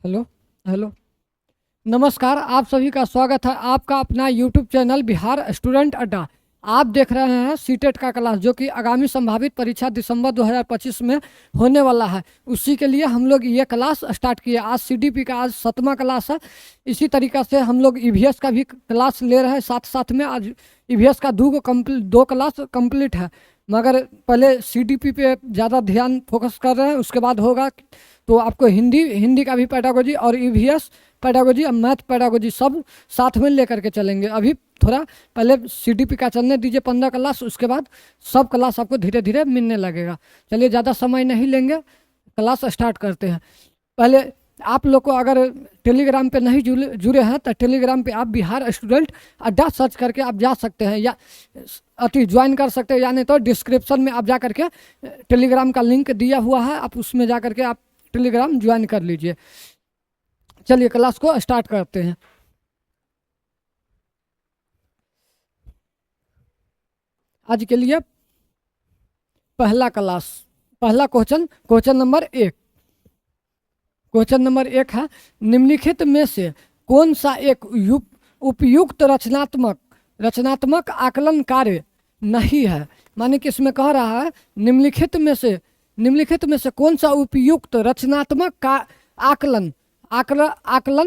Hello. Hello. नमस्कार, आप सभी का स्वागत है आपका अपना यूट्यूब चैनल बिहार स्टूडेंट अड्डा। आप देख रहे हैं सीटेट का क्लास जो कि आगामी संभावित परीक्षा दिसंबर 2025 में होने वाला है। उसी के लिए हम लोग ये क्लास स्टार्ट किए। आज सीडीपी का आज 7वां क्लास है। इसी तरीक़ा से हम लोग ईवीएस का भी क्लास ले रहे हैं साथ साथ में। आज ईवीएस का दो क्लास कंप्लीट है, मगर पहले सीडीपी पे ज़्यादा ध्यान फोकस कर रहे हैं। उसके बाद होगा तो आपको हिंदी हिंदी का भी पेडागोजी और ईवीएस पेडागोजी और मैथ पेडागोजी सब साथ में लेकर के चलेंगे। अभी थोड़ा पहले सीडीपी का चलने दीजिए 15 क्लास, उसके बाद सब क्लास आपको धीरे धीरे मिलने लगेगा। चलिए, ज़्यादा समय नहीं लेंगे, क्लास स्टार्ट करते हैं। पहले आप लोग को अगर टेलीग्राम पे नहीं जुड़े हैं तो टेलीग्राम पे आप बिहार स्टूडेंट अड्डा सर्च करके आप जा सकते हैं, या ज्वाइन कर सकते हैं, या नहीं तो डिस्क्रिप्शन में आप जा करके टेलीग्राम का लिंक दिया हुआ है, आप उसमें जा करके आप टेलीग्राम ज्वाइन कर लीजिए। चलिए क्लास को स्टार्ट करते हैं। आज के लिए पहला क्वेश्चन नंबर 1। क्वेश्चन नंबर 1 है, निम्नलिखित में से कौन सा एक उपयुक्त रचनात्मक आकलन कार्य नहीं है। माने कि इसमें कह रहा है निम्नलिखित में से कौन सा उपयुक्त रचनात्मक का आकलन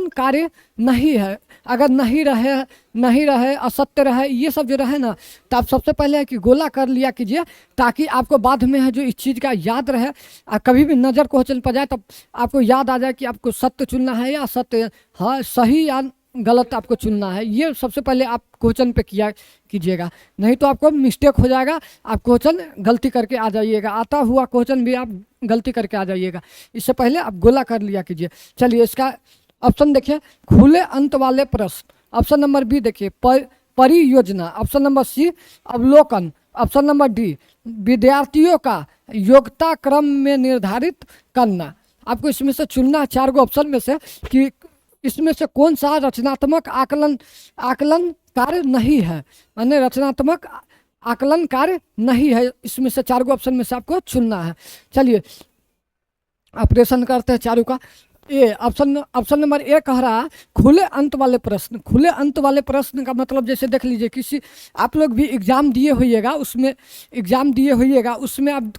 कार्य नहीं है। अगर नहीं रहे असत्य रहे, ये सब जो रहे ना, तो आप सबसे पहले है कि गोला कर लिया कीजिए, ताकि आपको बाद में है जो इस चीज़ का याद रहे। कभी भी नज़र क्वेश्चन पर जाए तब आपको याद आ जाए कि आपको सत्य चुनना है या असत्य, हाँ सही या गलत आपको चुनना है। ये सबसे पहले आप क्वेश्चन पे कीजिएगा, नहीं तो आपको मिस्टेक हो जाएगा, आप क्वेश्चन गलती करके आ जाइएगा, आता हुआ क्वेश्चन भी आप गलती करके आ जाइएगा। इससे पहले आप गोला कर लिया कीजिए। चलिए, इसका ऑप्शन देखिए, खुले अंत वाले प्रश्न। ऑप्शन नंबर बी देखिए, परियोजना। ऑप्शन नंबर सी, अवलोकन। ऑप्शन नंबर डी, विद्यार्थियों का योग्यता क्रम में निर्धारित करना। आपको इसमें से चुनना है 4 गो ऑप्शन में से कि इसमें से कौन सा रचनात्मक आकलन कार्य नहीं है। माने रचनात्मक आकलन कार्य नहीं है, इसमें से 4 गो ऑप्शन में से आपको चुनना है। चलिए ऑपरेशन करते हैं चारों का। ये ऑप्शन नंबर ए कह रहा है खुले अंत वाले प्रश्न। खुले अंत वाले प्रश्न का मतलब जैसे देख लीजिए, किसी आप लोग भी एग्जाम दिए होइएगा, उसमें आप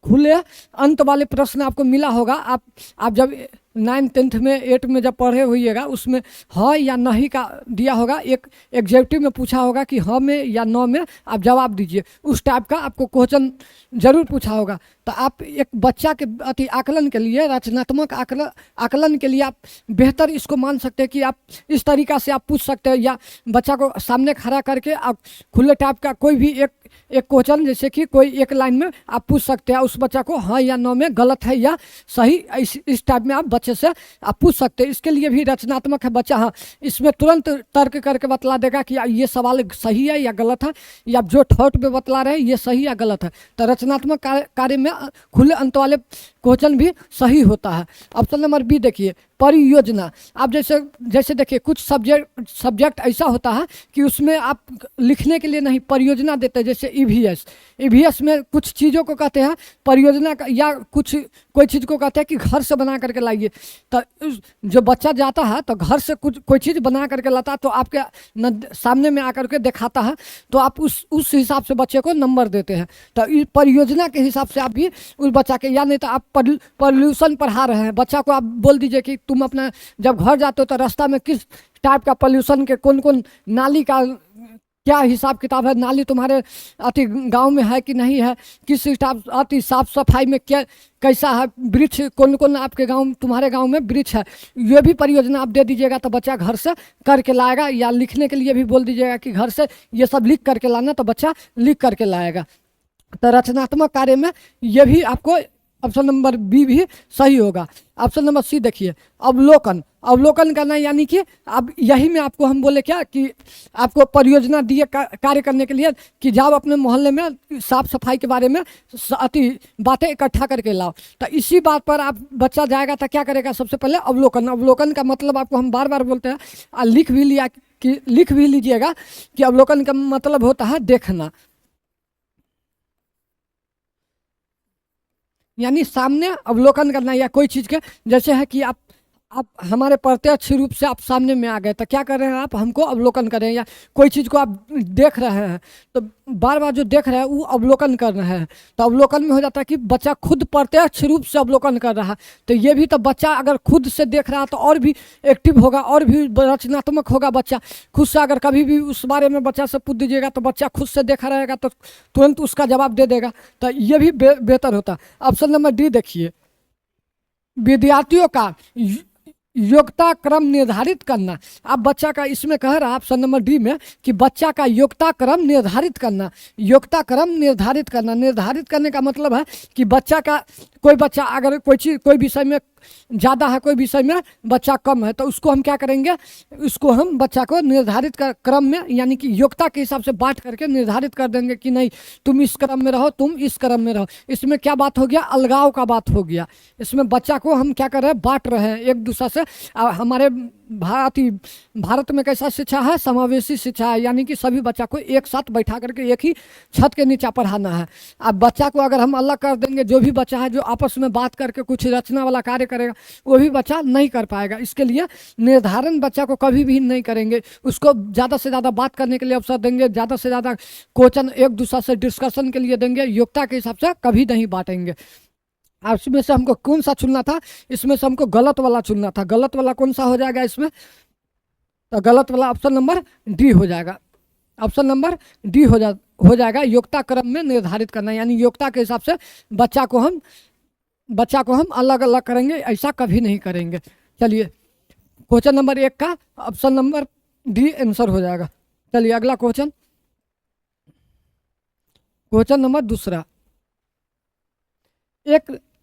खुले अंत वाले प्रश्न आपको मिला होगा। आप जब 9th 10th में 8th में जब पढ़े होइएगा, उसमें हाँ या नहीं का दिया होगा, एक एग्जेक्टिव में पूछा होगा कि हाँ में या नो में आप जवाब दीजिए। उस टाइप का आपको क्वेश्चन जरूर पूछा होगा। तो आप एक बच्चा के अति आकलन के लिए, रचनात्मक आकलन के लिए आप बेहतर इसको मान सकते हैं कि आप इस तरीक़ा से आप पूछ सकते हैं, या बच्चा को सामने खड़ा करके आप खुले टाइप का कोई भी एक क्वेश्चन, जैसे कि कोई एक लाइन में आप पूछ सकते हैं उस बच्चा को हाँ या नो में, गलत है या सही, इस टाइप में आप बच्चे से आप पूछ सकते हैं। इसके लिए भी रचनात्मक है बच्चा, हाँ इसमें तुरंत तर्क करके बतला देगा कि ये सवाल सही है या गलत है, या जो थॉट में बतला रहे हैं ये सही या गलत है। तो रचनात्मक कार्य में खुले अंत वाले क्वेश्चन भी सही होता है। ऑप्शन नंबर बी देखिए, परियोजना। आप जैसे देखिए, कुछ सब्जेक्ट ऐसा होता है कि उसमें आप लिखने के लिए नहीं परियोजना देते हैं, जैसे ईवीएस में कुछ चीज़ों को कहते हैं परियोजना का, या कोई चीज़ को कहते हैं कि घर से बना करके लाइए। तो जो बच्चा जाता है तो घर से कोई चीज़ बना करके लाता है, तो आपके सामने में आकर के दिखाता है, तो आप उस हिसाब से बच्चे को नंबर देते हैं। तो परियोजना के हिसाब से आप भी उस बच्चा के, या नहीं तो आप पॉल्यूशन पढ़ा रहे हैं, बच्चा को आप बोल दीजिए कि तुम अपना जब घर जाते हो तो रास्ता में किस टाइप का पॉल्यूशन के कौन नाली का क्या हिसाब किताब है, नाली तुम्हारे अति गांव में है कि नहीं है, किस टाइप अति साफ सफाई में क्या कैसा है, वृक्ष कौन आपके तुम्हारे गांव में वृक्ष है, ये भी परियोजना आप दे दीजिएगा तो बच्चा घर से करके लाएगा। या लिखने के लिए भी बोल दीजिएगा कि घर से ये सब लिख करके लाना, तो बच्चा लिख करके लाएगा। तो रचनात्मक कार्य में ये भी आपको ऑप्शन नंबर बी भी सही होगा। ऑप्शन नंबर सी देखिए, अवलोकन करना, यानी कि अब यही में आपको हम बोले क्या कि आपको परियोजना दिए कार्य करने के लिए कि जाओ अपने मोहल्ले में साफ सफाई के बारे में अति बातें इकट्ठा करके लाओ। तो इसी बात पर आप बच्चा जाएगा तो क्या करेगा, सबसे पहले अवलोकन का मतलब आपको हम बार बार बोलते हैं, लिख भी लीजिएगा कि अवलोकन का मतलब होता है देखना। यानी सामने अवलोकन करना, या कोई चीज़ के जैसे है कि आप आप हमारे प्रत्यक्ष रूप से आप सामने में आ गए तो क्या कर रहे हैं आप, हमको अवलोकन कर रहे हैं, या कोई चीज़ को आप देख रहे हैं तो बार बार जो देख रहे हैं वो अवलोकन कर रहे हैं, तो अवलोकन में हो जाता है कि बच्चा खुद प्रत्यक्ष रूप से अवलोकन कर रहा है। तो ये भी तो बच्चा अगर खुद से देख रहा है तो और भी एक्टिव होगा, और भी रचनात्मक होगा बच्चा। खुद से अगर कभी भी उस बारे में बच्चा से पूछ दीजिएगा तो बच्चा खुद से देखा रहेगा तो तुरंत उसका जवाब दे देगा, तो ये भी बेहतर होता है। ऑप्शन नंबर डी देखिए, विद्यार्थियों का योग्यता क्रम निर्धारित करना। आप बच्चा का इसमें कह रहा है ऑप्शन नंबर डी में कि बच्चा का योग्यता क्रम निर्धारित करना। योग्यता क्रम निर्धारित करना, निर्धारित करने का मतलब है कि बच्चा का, कोई बच्चा अगर कोई चीज़ कोई विषय में ज़्यादा है, कोई विषय में बच्चा कम है, तो उसको हम क्या करेंगे, उसको हम बच्चा को निर्धारित कर क्रम में यानी कि योग्यता के हिसाब से बांट करके निर्धारित कर देंगे कि नहीं तुम इस क्रम में रहो, तुम इस क्रम में रहो। इसमें क्या बात हो गया, अलगाव का बात हो गया। इसमें बच्चा को हम क्या कर रहे हैं, बांट रहे हैं एक दूसरे से। हमारे भारत में कैसा शिक्षा है, समावेशी शिक्षा है, यानी कि सभी बच्चा को एक साथ बैठा करके एक ही छत के नीचे पढ़ाना है। अब बच्चा को अगर हम अलग कर देंगे, जो भी बच्चा है जो आपस में बात करके कुछ रचना वाला कार्य करेगा वो भी बच्चा नहीं कर पाएगा। इसके लिए निर्धारण बच्चा को कभी भी नहीं करेंगे, उसको ज़्यादा से ज़्यादा बात करने के लिए अवसर देंगे, ज़्यादा से ज़्यादा क्वेश्चन एक दूसरे से डिस्कशन के लिए देंगे, योग्यता के हिसाब से कभी नहीं बांटेंगे। अब इसमें से हमको कौन सा चुनना था, इसमें से हमको गलत वाला चुनना था। गलत वाला कौन सा हो जाएगा इसमें, तो गलत वाला ऑप्शन नंबर डी हो जाएगा। ऑप्शन नंबर डी हो जाएगा, योग्यता क्रम में निर्धारित करना, यानी योग्यता के हिसाब से बच्चा को हम अलग अलग करेंगे, ऐसा कभी नहीं करेंगे। चलिए क्वेश्चन नंबर 1 का ऑप्शन नंबर डी आंसर हो जाएगा। चलिए अगला क्वेश्चन नंबर 2।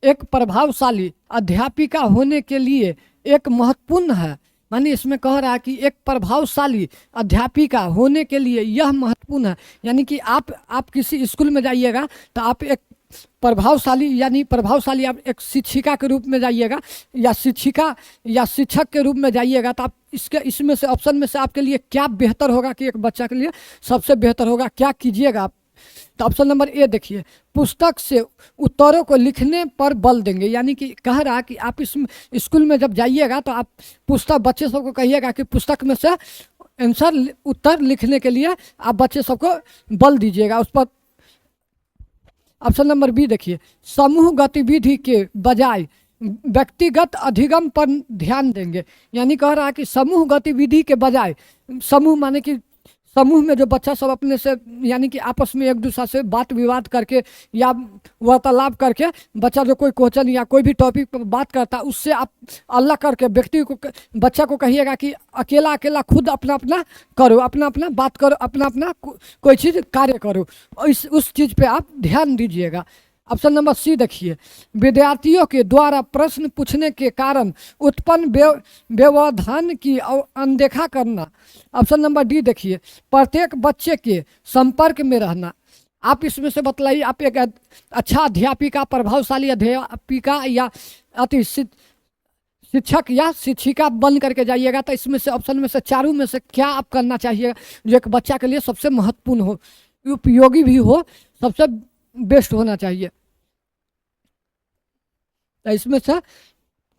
एक प्रभावशाली अध्यापिका होने के लिए एक महत्वपूर्ण है, मानी इसमें कह रहा है कि एक प्रभावशाली अध्यापिका होने के लिए यह महत्वपूर्ण है, यानी कि आप किसी स्कूल में जाइएगा तो आप एक प्रभावशाली आप एक शिक्षिका के रूप में जाइएगा या शिक्षिका या शिक्षक के रूप में जाइएगा, तो आप इसमें से ऑप्शन में से आपके लिए क्या बेहतर होगा कि एक बच्चा के लिए सबसे बेहतर होगा, क्या कीजिएगा आप। तो ऑप्शन नंबर ए देखिए, पुस्तक से उत्तरों को लिखने पर बल देंगे, यानी कि कह रहा कि आप इस स्कूल में जब जाइएगा तो आप पुस्तक बच्चे सबको कहिएगा कि पुस्तक में से आंसर उत्तर लिखने के लिए आप बच्चे सबको बल दीजिएगा उस पर। ऑप्शन नंबर बी देखिए, समूह गतिविधि के बजाय व्यक्तिगत अधिगम पर ध्यान देंगे, यानी कह रहा है कि समूह गतिविधि के बजाय, समूह माने कि समूह में जो बच्चा सब अपने से यानी कि आपस में एक दूसरे से बात विवाद करके या वार्तालाप करके बच्चा जो कोई क्वेश्चन या कोई भी टॉपिक पर बात करता है उससे आप अलग करके व्यक्ति को बच्चा को कहिएगा कि अकेला खुद अपना अपना करो, अपना अपना बात करो, अपना अपना कोई चीज़ कार्य करो, उस चीज़ पे आप ध्यान दीजिएगा। ऑप्शन नंबर सी देखिए, विद्यार्थियों के द्वारा प्रश्न पूछने के कारण उत्पन्न व्यवधान की अनदेखा करना। ऑप्शन नंबर डी देखिए, प्रत्येक बच्चे के संपर्क में रहना। आप इसमें से बतलाइए, आप एक अच्छा अध्यापिका, प्रभावशाली अध्यापिका या अति शिक्षक या शिक्षिका बन करके जाइएगा तो इसमें से ऑप्शन में से चारों में से क्या आप करना चाहिए जो एक बच्चा के लिए सबसे महत्वपूर्ण हो, उपयोगी भी हो, सबसे बेस्ट होना चाहिए। तो इसमें से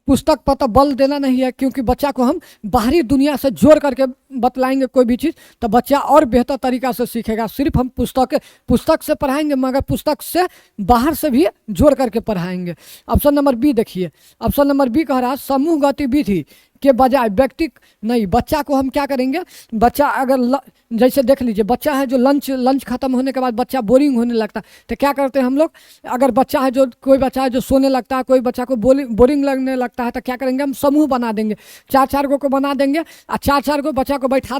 पुस्तक पर तो बल देना नहीं है, क्योंकि बच्चा को हम बाहरी दुनिया से जोड़ करके बतलाएंगे कोई भी चीज़ तो बच्चा और बेहतर तरीका से सीखेगा। सिर्फ हम पुस्तक से पढ़ाएंगे मगर पुस्तक से बाहर से भी जोड़ करके पढ़ाएंगे। ऑप्शन नंबर बी देखिए, ऑप्शन नंबर बी कह रहा है समूह गतिविधि के बजाय व्यक्ति नहीं, बच्चा को हम क्या करेंगे, बच्चा अगर जैसे देख लीजिए बच्चा है जो लंच खत्म होने के बाद बच्चा बोरिंग होने लगता है तो क्या करते हैं हम लोग, अगर बच्चा है जो कोई बच्चा है जो सोने लगता है, कोई बच्चा को बोरिंग लगने लगता है तो क्या करेंगे हम समूह बना देंगे, 4-4 को बना देंगे और 4-4 को बच्चा को बैठा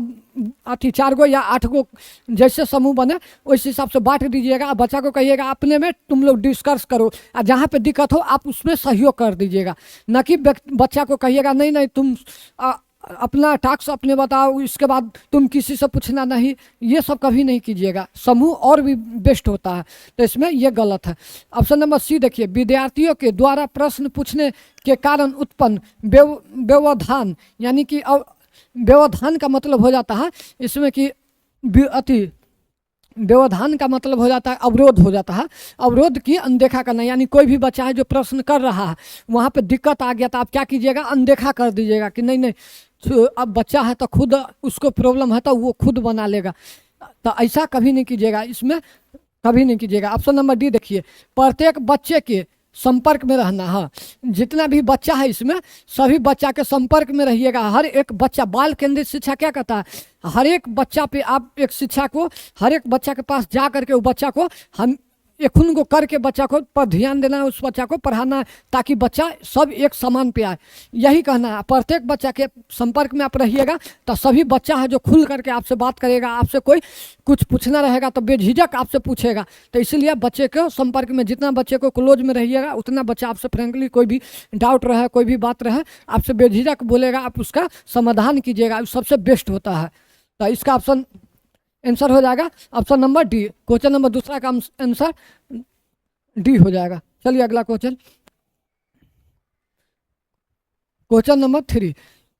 4 गो या 8 गो जैसे समूह बने उस हिसाब से बांट दीजिएगा। बच्चा को कहिएगा अपने में तुम लोग डिस्कस करो और जहाँ पे दिक्कत हो आप उसमें सहयोग कर दीजिएगा, न कि बच्चा को कहिएगा नहीं तुम अपना टास्क अपने बताओ, इसके बाद तुम किसी से पूछना नहीं, ये सब कभी नहीं कीजिएगा। समूह और भी बेस्ट होता है, तो इसमें ये गलत है। ऑप्शन नंबर सी देखिए, विद्यार्थियों के द्वारा प्रश्न पूछने के कारण उत्पन्न व्यवधान, यानी कि व्यवधान का मतलब हो जाता है इसमें कि अति व्यवधान का मतलब हो जाता है अवरोध हो जाता है। अवरोध की अनदेखा करना, यानी कोई भी बच्चा है जो प्रश्न कर रहा है, वहाँ पे दिक्कत आ गया तो आप क्या कीजिएगा, अनदेखा कर दीजिएगा कि नहीं नहीं, अब बच्चा है तो खुद उसको प्रॉब्लम है तो वो खुद बना लेगा। तो ऐसा कभी नहीं कीजिएगा, इसमें कभी नहीं कीजिएगा। ऑप्शन नंबर डी देखिए, प्रत्येक बच्चे के संपर्क में रहना है। जितना भी बच्चा है इसमें सभी बच्चा के संपर्क में रहिएगा। हर एक बच्चा, बाल केंद्रित शिक्षा क्या कहता है, हर एक बच्चा पे आप एक शिक्षा को, हर एक बच्चा के पास जा करके वो बच्चा को हम एक को करके बच्चा को पर ध्यान देना है, उस बच्चा को पढ़ाना है, ताकि बच्चा सब एक समान पे आए। यही कहना है, प्रत्येक बच्चा के संपर्क में आप रहिएगा तो सभी बच्चा है जो खुल करके आपसे बात करेगा, आपसे कोई कुछ पूछना रहेगा तो बेझिझक आपसे पूछेगा। तो इसीलिए बच्चे के संपर्क में, जितना बच्चे को क्लोज में रहिएगा उतना बच्चा आपसे फ्रेंकली, कोई भी डाउट रहे, कोई भी बात रहे, आपसे बेझिझक बोलेगा, आप उसका समाधान कीजिएगा, सबसे बेस्ट होता है। तो इसका ऑप्शन आंसर हो जाएगा option number D. Question number दूसरा का आंसर डी हो जाएगा। चलिए अगला क्वेश्चन, क्वेश्चन नंबर 3,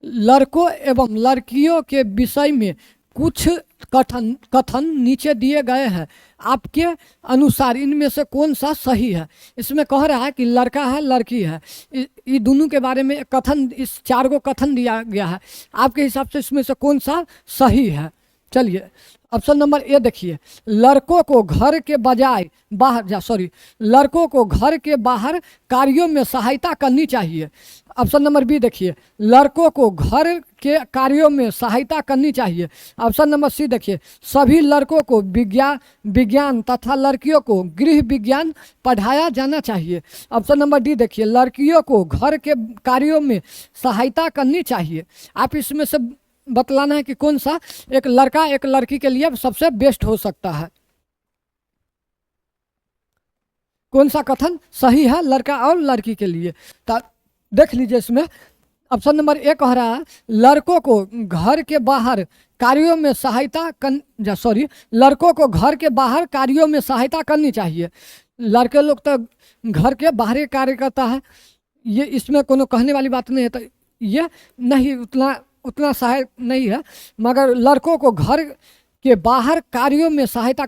लड़कों एवं लड़कियों के विषय में कुछ कथन नीचे दिए गए हैं, आपके अनुसार इनमें से कौन सा सही है। इसमें कह रहा है कि लड़का है लड़की है, ये दोनों के बारे में कथन, इस 4 को कथन दिया गया है, आपके हिसाब से इसमें से कौन सा सही है। चलिए ऑप्शन नंबर ए देखिए, लड़कों को घर के बजाय बाहर लड़कों को घर के बाहर कार्यों में सहायता करनी चाहिए। ऑप्शन नंबर बी देखिए, लड़कों को घर के कार्यों में सहायता करनी चाहिए। ऑप्शन नंबर सी देखिए, सभी लड़कों को विज्ञान तथा लड़कियों को गृह विज्ञान पढ़ाया जाना चाहिए। ऑप्शन नंबर डी देखिए, लड़कियों को घर के कार्यों में सहायता करनी चाहिए। आप इसमें से बतलाना है कि कौन सा एक लड़का एक लड़की के लिए सबसे बेस्ट हो सकता है, कौन सा कथन सही है लड़का और लड़की के लिए। तो देख लीजिए, इसमें ऑप्शन नंबर ए कह रहा है, लड़कों को घर के बाहर कार्यों में सहायता लड़कों को घर के बाहर कार्यों में सहायता करनी चाहिए। लड़के लोग तो घर के बाहर कार्य करता है, ये इसमें कोनो कहने वाली बात नहीं है, तो ये नहीं उतना सहायक नहीं है, मगर लड़कों को घर के बाहर कार्यों में सहायता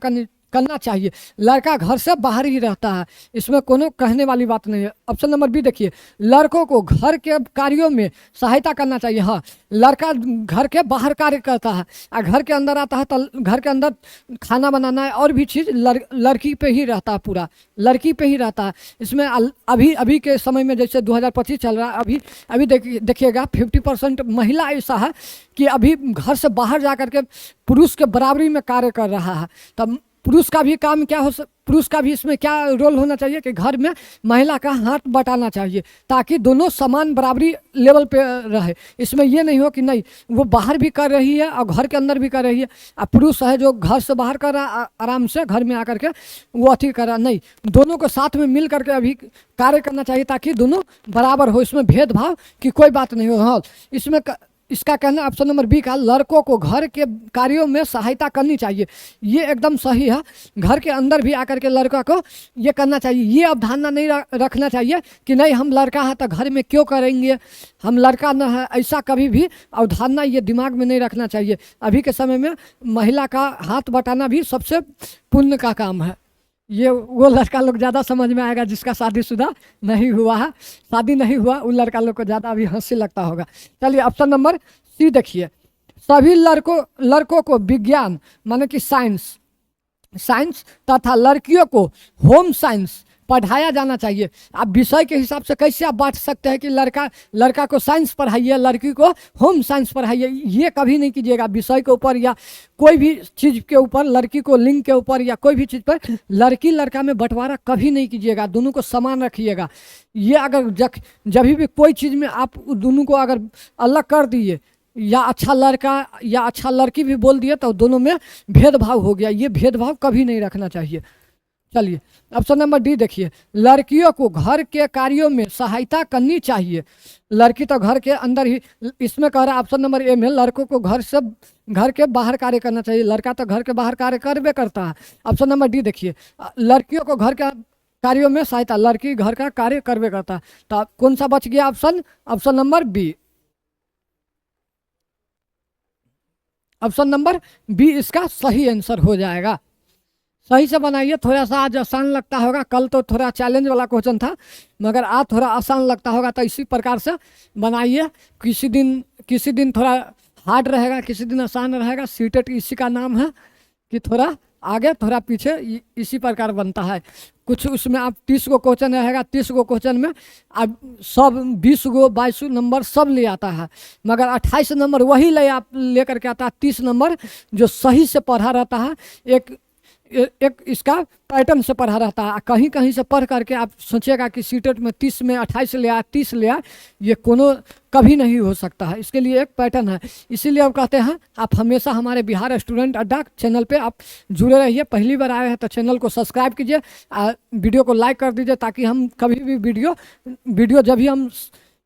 करना चाहिए। लड़का घर से बाहर ही रहता है, इसमें कोनो कहने वाली बात नहीं है। ऑप्शन नंबर बी देखिए, लड़कों को घर के कार्यों में सहायता करना चाहिए। हाँ, लड़का घर के बाहर कार्य करता है और घर के अंदर आता है तो घर के अंदर खाना बनाना है और भी चीज़ लड़की पे ही रहता है, पूरा लड़की पे ही रहता है। इसमें अभी के समय में जैसे 2025 चल रहा है, अभी देखिएगा 50% महिला ऐसा है कि अभी घर से बाहर जा कर के पुरुष के बराबरी में कार्य कर रहा है। तब पुरुष का भी काम क्या पुरुष का भी इसमें क्या रोल होना चाहिए कि घर में महिला का हाथ बटाना चाहिए, ताकि दोनों समान बराबरी लेवल पे रहे। इसमें ये नहीं हो कि नहीं वो बाहर भी कर रही है और घर के अंदर भी कर रही है, और पुरुष है जो घर से बाहर कर रहा है आराम से घर में आकर के वो अथी कर रहा, नहीं, दोनों को साथ में मिल करके अभी कार्य करना चाहिए ताकि दोनों बराबर हो, इसमें भेदभाव की कोई बात नहीं हो। हाँ, इसमें इसका कहना ऑप्शन नंबर बी का, लड़कों को घर के कार्यों में सहायता करनी चाहिए, ये एकदम सही है। घर के अंदर भी आकर के लड़का को ये करना चाहिए, ये अवधारणा नहीं रखना चाहिए कि नहीं हम लड़का है तो घर में क्यों करेंगे, हम लड़का न है, ऐसा कभी भी अवधारणा ये दिमाग में नहीं रखना चाहिए। अभी के समय में महिला का हाथ बटाना भी सबसे पुण्य का काम है। ये वो लड़का लोग ज़्यादा समझ में आएगा जिसका शादीशुदा नहीं हुआ है, शादी नहीं हुआ, उन लड़का लोग को ज़्यादा अभी हंसी लगता होगा। चलिए ऑप्शन नंबर सी देखिए, सभी लड़कों को विज्ञान माने कि साइंस तथा लड़कियों को होम साइंस पढ़ाया जाना चाहिए। आप विषय के हिसाब से कैसे आप बांट सकते हैं कि लड़का को साइंस पढ़ाइए, लड़की को होम साइंस पढ़ाइए, ये कभी नहीं कीजिएगा। विषय के ऊपर या कोई भी चीज़ के ऊपर, लड़की को लिंग के ऊपर या कोई भी चीज़ पर लड़की लड़का में बंटवारा कभी नहीं कीजिएगा, दोनों को समान रखिएगा। ये अगर जब भी कोई चीज़ में आप दोनों को अगर अलग कर दिए या अच्छा लड़का या अच्छा लड़की भी बोल दिए तो दोनों में भेदभाव हो गया, ये भेदभाव कभी नहीं रखना चाहिए। चलिए ऑप्शन नंबर डी देखिए, लड़कियों को घर के कार्यों में सहायता करनी चाहिए। लड़की तो घर के अंदर ही, इसमें कह रहा है ऑप्शन नंबर ए में लड़कों को घर के बाहर कार्य करना चाहिए, लड़का तो घर के बाहर कार्य करबे करता है। ऑप्शन नंबर डी देखिए, लड़कियों को घर के कार्यों में सहायता, लड़की घर का कार्य करबे करता है। तो कौन सा बच गया option number B. Option number B इसका सही आंसर हो जाएगा। सही से बनाइए। थोड़ा सा आज आसान लगता होगा, कल तो थोड़ा चैलेंज वाला क्वेश्चन था, मगर आज थोड़ा आसान लगता होगा, तो इसी प्रकार से बनाइए। किसी दिन थोड़ा हार्ड रहेगा, किसी दिन आसान रहेगा। सीटेट इसी का नाम है कि थोड़ा आगे थोड़ा पीछे इसी प्रकार बनता है। कुछ उसमें आप 30 गो क्वेश्चन रहेगा, 30 गो क्वेश्चन में आप सब 20 गो 22 नंबर सब ले आता है, मगर 28 नंबर वही लेकर के आता है 30 नंबर जो सही से पढ़ा रहता है। एक इसका पैटर्न से पढ़ा रहता है। कहीं कहीं से पढ़ करके आप सोचिएगा कि सीटेट में 30 में 28 ले आया, 30 ले आया, ये कोनो कभी नहीं हो सकता है। इसके लिए एक पैटर्न है। इसीलिए अब कहते हैं आप हमेशा हमारे बिहार स्टूडेंट अड्डा चैनल पे आप जुड़े रहिए। पहली बार आए हैं तो चैनल को सब्सक्राइब कीजिए, वीडियो को लाइक कर दीजिए, ताकि हम कभी भी वीडियो जब भी हम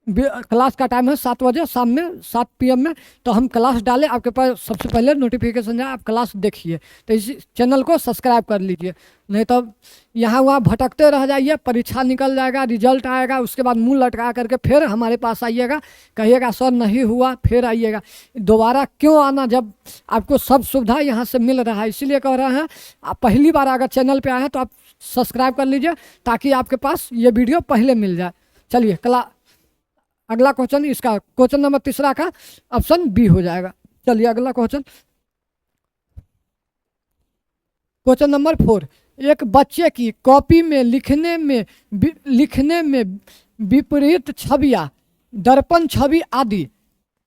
क्लास का टाइम है 7 बजे शाम में 7 PM में, तो हम क्लास डालें आपके पास सबसे पहले नोटिफिकेशन जाए, आप क्लास देखिए। तो इस चैनल को सब्सक्राइब कर लीजिए, नहीं तो यहाँ वहाँ भटकते रह जाइए। परीक्षा निकल जाएगा, रिजल्ट आएगा, उसके बाद मुंह लटका करके फिर हमारे पास आइएगा, कहिएगा सर नहीं हुआ, फिर आइएगा। दोबारा क्यों आना जब आपको सब सुविधा यहाँ से मिल रहा है। इसीलिए कह रहे हैं आप पहली बार अगर चैनल पर आए हैं तो आप सब्सक्राइब कर लीजिए, ताकि आपके पास ये वीडियो पहले मिल जाए। चलिए अगला क्वेश्चन, इसका क्वेश्चन नंबर 3 का ऑप्शन बी हो जाएगा। चलिए अगला क्वेश्चन नंबर 4। एक बच्चे की कॉपी में लिखने में विपरीत छवियां, दर्पण छवि आदि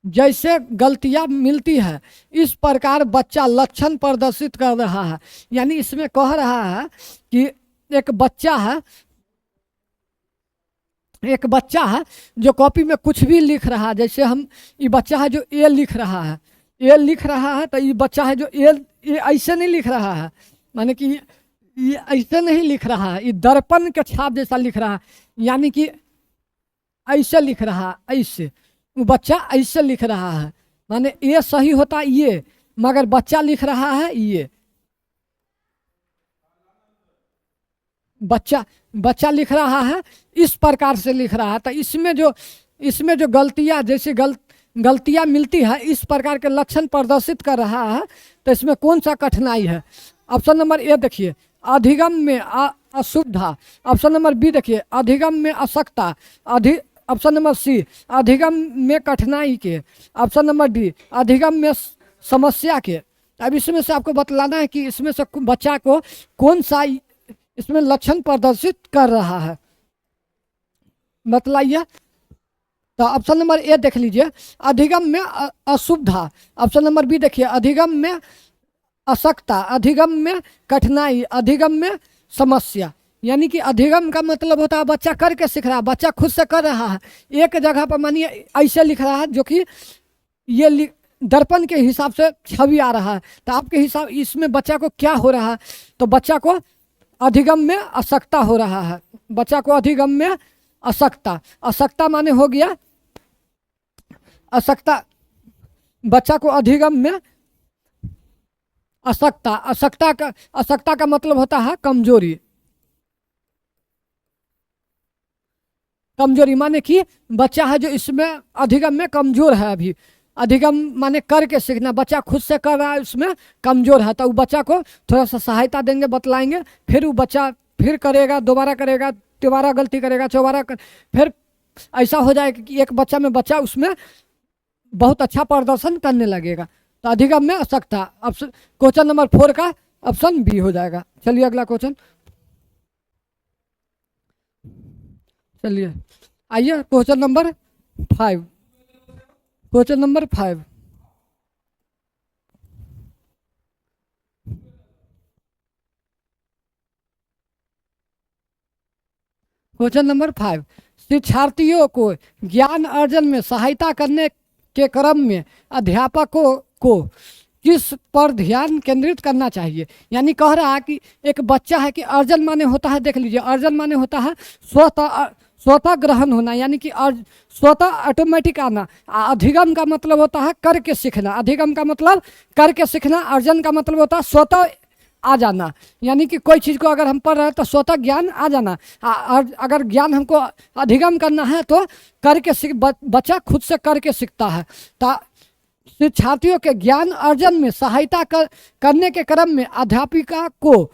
जैसे गलतियां मिलती है, इस प्रकार बच्चा लक्षण प्रदर्शित कर रहा है। यानी इसमें कह रहा है कि एक बच्चा है जो कॉपी में कुछ भी लिख रहा है। जैसे ये बच्चा है जो ए लिख रहा है, तो ये बच्चा है जो ए ऐसे नहीं लिख रहा है, माने कि ये ऐसे नहीं लिख रहा है, ये दर्पण के छाप जैसा लिख रहा है, यानी कि ऐसे लिख रहा है, ऐसे वो बच्चा ऐसे लिख रहा है। माने ये सही होता ये, मगर बच्चा लिख रहा है ये। बच्चा लिख रहा है इस प्रकार से लिख रहा है। तो इसमें जो गलतियां जैसे गलतियां मिलती है, इस प्रकार के लक्षण प्रदर्शित कर रहा है। तो इसमें कौन सा कठिनाई है? ऑप्शन नंबर ए देखिए, अधिगम में असुविधा। ऑप्शन नंबर बी देखिए, अधिगम में अशक्ता। ऑप्शन नंबर सी, अधिगम में कठिनाई के। ऑप्शन नंबर डी, अधिगम में समस्या के। अब इसमें से आपको बतलाना है कि इसमें से बच्चा को कौन सा इसमें लक्षण प्रदर्शित कर रहा है, बतलाइए। तो ऑप्शन नंबर ए देख लीजिए, अधिगम में असुविधा। ऑप्शन नंबर बी देखिए, अधिगम में अशक्ता, अधिगम में कठिनाई, अधिगम में समस्या। यानी कि अधिगम का मतलब होता है बच्चा करके सीख रहा है, बच्चा खुद से कर रहा है। एक जगह पर मानिए ऐसे लिख रहा है जो कि ये दर्पण के हिसाब से छवि आ रहा है, तो आपके हिसाब इसमें बच्चा को क्या हो रहा है? तो बच्चा को अधिगम में अशक्ता हो रहा है। बच्चा को अधिगम में अशक्ता माने हो गया अशक्ता। बच्चा को अधिगम में अशक्ता का मतलब होता है कमजोरी। माने कि बच्चा है जो इसमें अधिगम में कमजोर है। अभी अधिगम माने करके सीखना, बच्चा खुद से कर रहा है, उसमें कमजोर है। तो बच्चा को थोड़ा सा सहायता देंगे, बतलाएंगे, फिर वो बच्चा फिर करेगा, दोबारा करेगा, दोबारा गलती करेगा, फिर ऐसा हो जाएगा कि एक बच्चा उसमें बहुत अच्छा प्रदर्शन करने लगेगा। तो अधिगम में अशक्ता। ऑप्शन क्वेश्चन नंबर 4 का ऑप्शन बी हो जाएगा। चलिए अगला क्वेश्चन, चलिए आइए question number 5। Question number 5, question number 5, शिक्षार्थियों को ज्ञान अर्जन में सहायता करने के क्रम में अध्यापकों को किस पर ध्यान केंद्रित करना चाहिए? यानी कह रहा है कि एक बच्चा है कि अर्जन माने होता है, देख लीजिए, अर्जन माने होता है स्वतः ग्रहण होना, यानी कि स्वतः ऑटोमेटिक आना। अधिगम का मतलब होता है करके सीखना। अधिगम का मतलब करके सीखना। अर्जन का मतलब होता है स्वतः आ जाना, यानी कि कोई चीज़ को अगर हम पढ़ रहे हैं तो स्वतः ज्ञान आ जाना। अगर ज्ञान हमको अधिगम करना है तो करके बच्चा खुद से करके सीखता है। तो शिक्षार्थियों के ज्ञान अर्जन में सहायता करने के क्रम में अध्यापिका को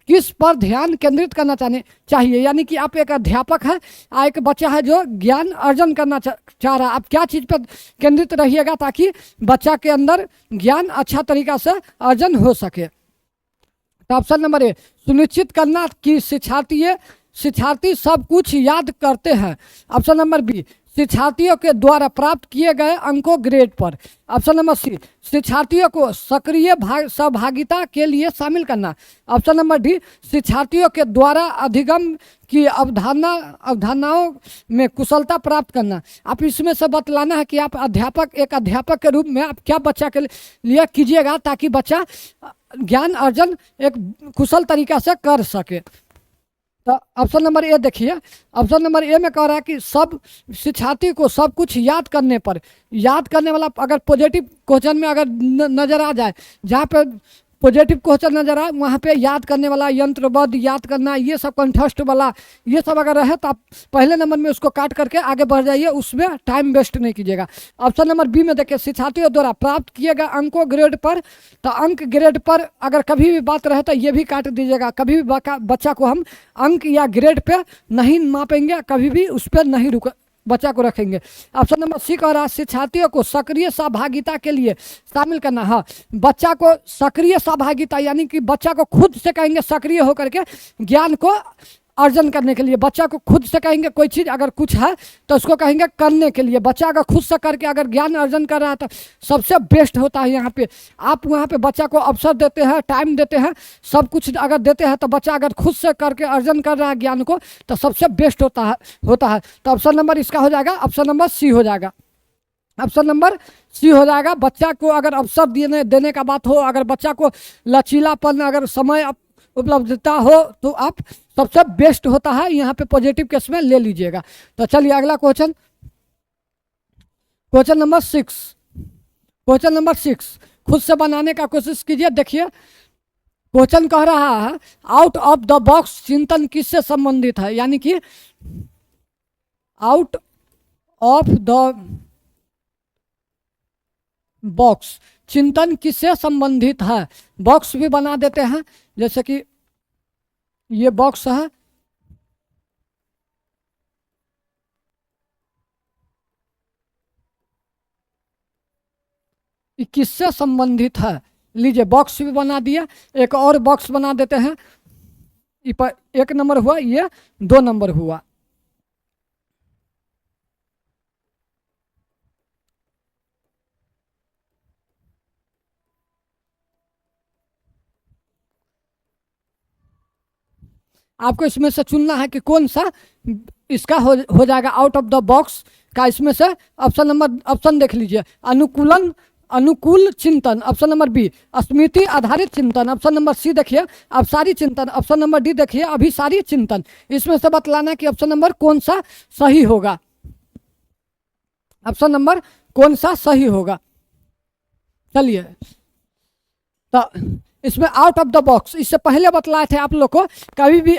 किस पर ध्यान केंद्रित करना चाहिए। यानी कि आप एक अध्यापक है, एक बच्चा है जो ज्ञान अर्जन करना चाह रहा है, आप क्या चीज़ पर केंद्रित रहिएगा ताकि बच्चा के अंदर ज्ञान अच्छा तरीका से अर्जन हो सके। तो ऑप्शन नंबर ए, सुनिश्चित करना कि शिक्षार्थी सब कुछ याद करते हैं। ऑप्शन नंबर बी, शिक्षार्थियों के द्वारा प्राप्त किए गए अंकों ग्रेड पर। ऑप्शन नंबर सी, शिक्षार्थियों को सक्रिय सहभागिता के लिए शामिल करना। ऑप्शन नंबर डी, शिक्षार्थियों के द्वारा अधिगम की अवधारणाओं में कुशलता प्राप्त करना। आप इसमें से बतलाना है कि आप एक अध्यापक के रूप में आप क्या बच्चा के लिए कीजिएगा ताकि बच्चा ज्ञान अर्जन एक कुशल तरीका से कर सके। तो ऑप्शन नंबर ए देखिए, ऑप्शन नंबर ए में कह रहा है कि सब शिक्षार्थी को सब कुछ याद करने पर, याद करने वाला अगर पॉजिटिव क्वेश्चन में अगर नज़र आ जाए, जहाँ पे पॉजिटिव क्वेश्चन नजर आए वहाँ पे याद करने वाला, यंत्रबद्ध याद करना, ये सब कंठस्थ वाला, ये सब अगर रहे तो आप पहले नंबर में उसको काट करके आगे बढ़ जाइए, उसमें टाइम वेस्ट नहीं कीजिएगा। ऑप्शन नंबर बी में देखिए, शिक्षार्थियों द्वारा प्राप्त किए गए अंकों ग्रेड पर, तो अंक ग्रेड पर अगर कभी भी बात रहे तो ये भी काट दीजिएगा। कभी भी बच्चा को हम अंक या ग्रेड पे नहीं मापेंगे, कभी भी उस पर नहीं बच्चा को रखेंगे। ऑप्शन नंबर सी कह रहा है शिक्षार्थियों को सक्रिय सहभागिता के लिए शामिल करना। हाँ, बच्चा को सक्रिय सहभागिता यानी कि बच्चा को खुद से कहेंगे सक्रिय होकर के ज्ञान को अर्जन करने के लिए, बच्चा को खुद से कहेंगे कोई चीज़ अगर कुछ है तो उसको कहेंगे करने के लिए। बच्चा अगर खुद से करके अगर ज्ञान अर्जन कर रहा है तो सबसे बेस्ट होता है। यहाँ पे आप वहाँ पे बच्चा को अवसर देते हैं, टाइम देते हैं, सब कुछ अगर देते हैं तो बच्चा अगर खुद से करके अर्जन कर रहा है ज्ञान को तो सबसे बेस्ट होता है। तो ऑप्शन नंबर इसका हो जाएगा, ऑप्शन नंबर सी हो जाएगा। ऑप्शन नंबर सी हो जाएगा। बच्चा को अगर अवसर देने का बात हो, अगर बच्चा को लचीलापन, अगर समय उपलब्धता हो तो आप सबसे बेस्ट होता है, यहाँ पे पॉजिटिव केस में ले लीजिएगा। तो चलिए अगला question, question number 6। Question number 6 खुद से बनाने का कोशिश कीजिए। देखिए क्वेश्चन कह रहा है आउट ऑफ द बॉक्स चिंतन किससे संबंधित है, यानी कि आउट ऑफ द बॉक्स चिंतन किससे संबंधित है। बॉक्स भी बना देते हैं, जैसे कि ये बॉक्स है, किससे संबंधित है। लीजिए बॉक्स भी बना दिया, एक और बॉक्स बना देते हैं। एक नंबर हुआ, ये 2 नंबर हुआ। आपको इसमें से चुनना है कि कौन सा इसका हो जाएगा आउट ऑफ द बॉक्स का। इसमें से ऑप्शन देख लीजिए, अनुकूल चिंतन, ऑप्शन नंबर बी स्मृति आधारित चिंतन, ऑप्शन नंबर सी देखिए अभिसारी चिंतन, ऑप्शन नंबर डी देखिए अभिसारी चिंतन। इसमें से बतलाना कि ऑप्शन नंबर कौन सा सही होगा, ऑप्शन नंबर कौन सा सही होगा। चलिए तो इसमें आउट ऑफ द बॉक्स, इससे पहले बतलाए थे आप लोग को, कभी भी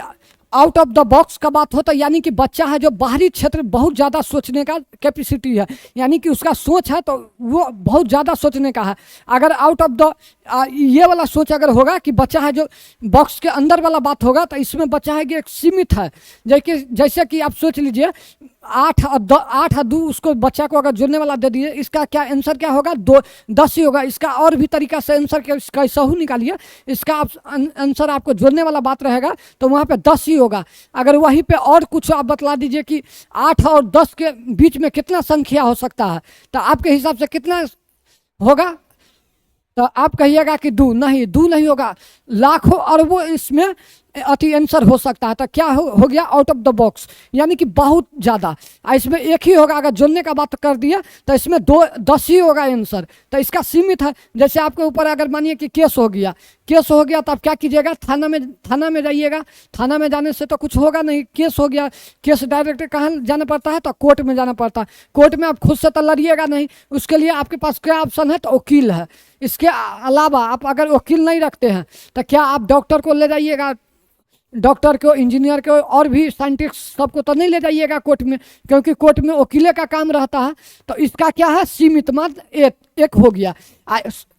आउट ऑफ द बॉक्स का बात होता है यानी कि बच्चा है जो बाहरी क्षेत्र बहुत ज़्यादा सोचने का कैपेसिटी है, यानी कि उसका सोच है तो वो बहुत ज़्यादा सोचने का है। अगर आउट ऑफ द ये वाला सोच अगर होगा कि बच्चा है जो बॉक्स के अंदर वाला बात होगा तो इसमें बच्चा है कि एक सीमित है। जैसे कि आप सोच लीजिए 8 और 2 उसको बच्चा को अगर जोड़ने वाला दे दिए, इसका क्या आंसर क्या होगा, 10 ही होगा। इसका और भी तरीका से आंसर कैसा हो निकालिए, इसका आंसर आपको जोड़ने वाला बात रहेगा तो वहाँ पे 10 ही होगा। अगर वहीं पे और कुछ आप बतला दीजिए कि 8 और 10 के बीच में कितना संख्या हो सकता है तो आपके हिसाब से कितना होगा, तो आप कहिएगा कि 2 नहीं होगा, लाखों अरबों इसमें आंसर हो सकता है। तो क्या हो गया आउट ऑफ द बॉक्स, यानी कि बहुत ज़्यादा। इसमें एक ही होगा, अगर जोड़ने का बात कर दिया तो इसमें 10 ही होगा आंसर, तो इसका सीमित है। जैसे आपके ऊपर अगर मानिए कि केस हो गया तो आप क्या कीजिएगा, थाना में जाइएगा। थाना में जाने से तो कुछ होगा नहीं, केस हो गया, केस डायरेक्ट कहाँ जाना पड़ता है, तो कोर्ट में जाना पड़ता है। कोर्ट में आप खुद से तो लड़िएगा नहीं, उसके लिए आपके पास क्या ऑप्शन है, तो वकील है। इसके अलावा आप अगर वकील नहीं रखते हैं तो क्या आप डॉक्टर को ले जाइएगा, डॉक्टर को, इंजीनियर को और भी साइंटिस्ट सबको तो नहीं ले जाइएगा कोर्ट में, क्योंकि कोर्ट में वकीले का काम रहता है। तो इसका क्या है, सीमित मत एक हो गया।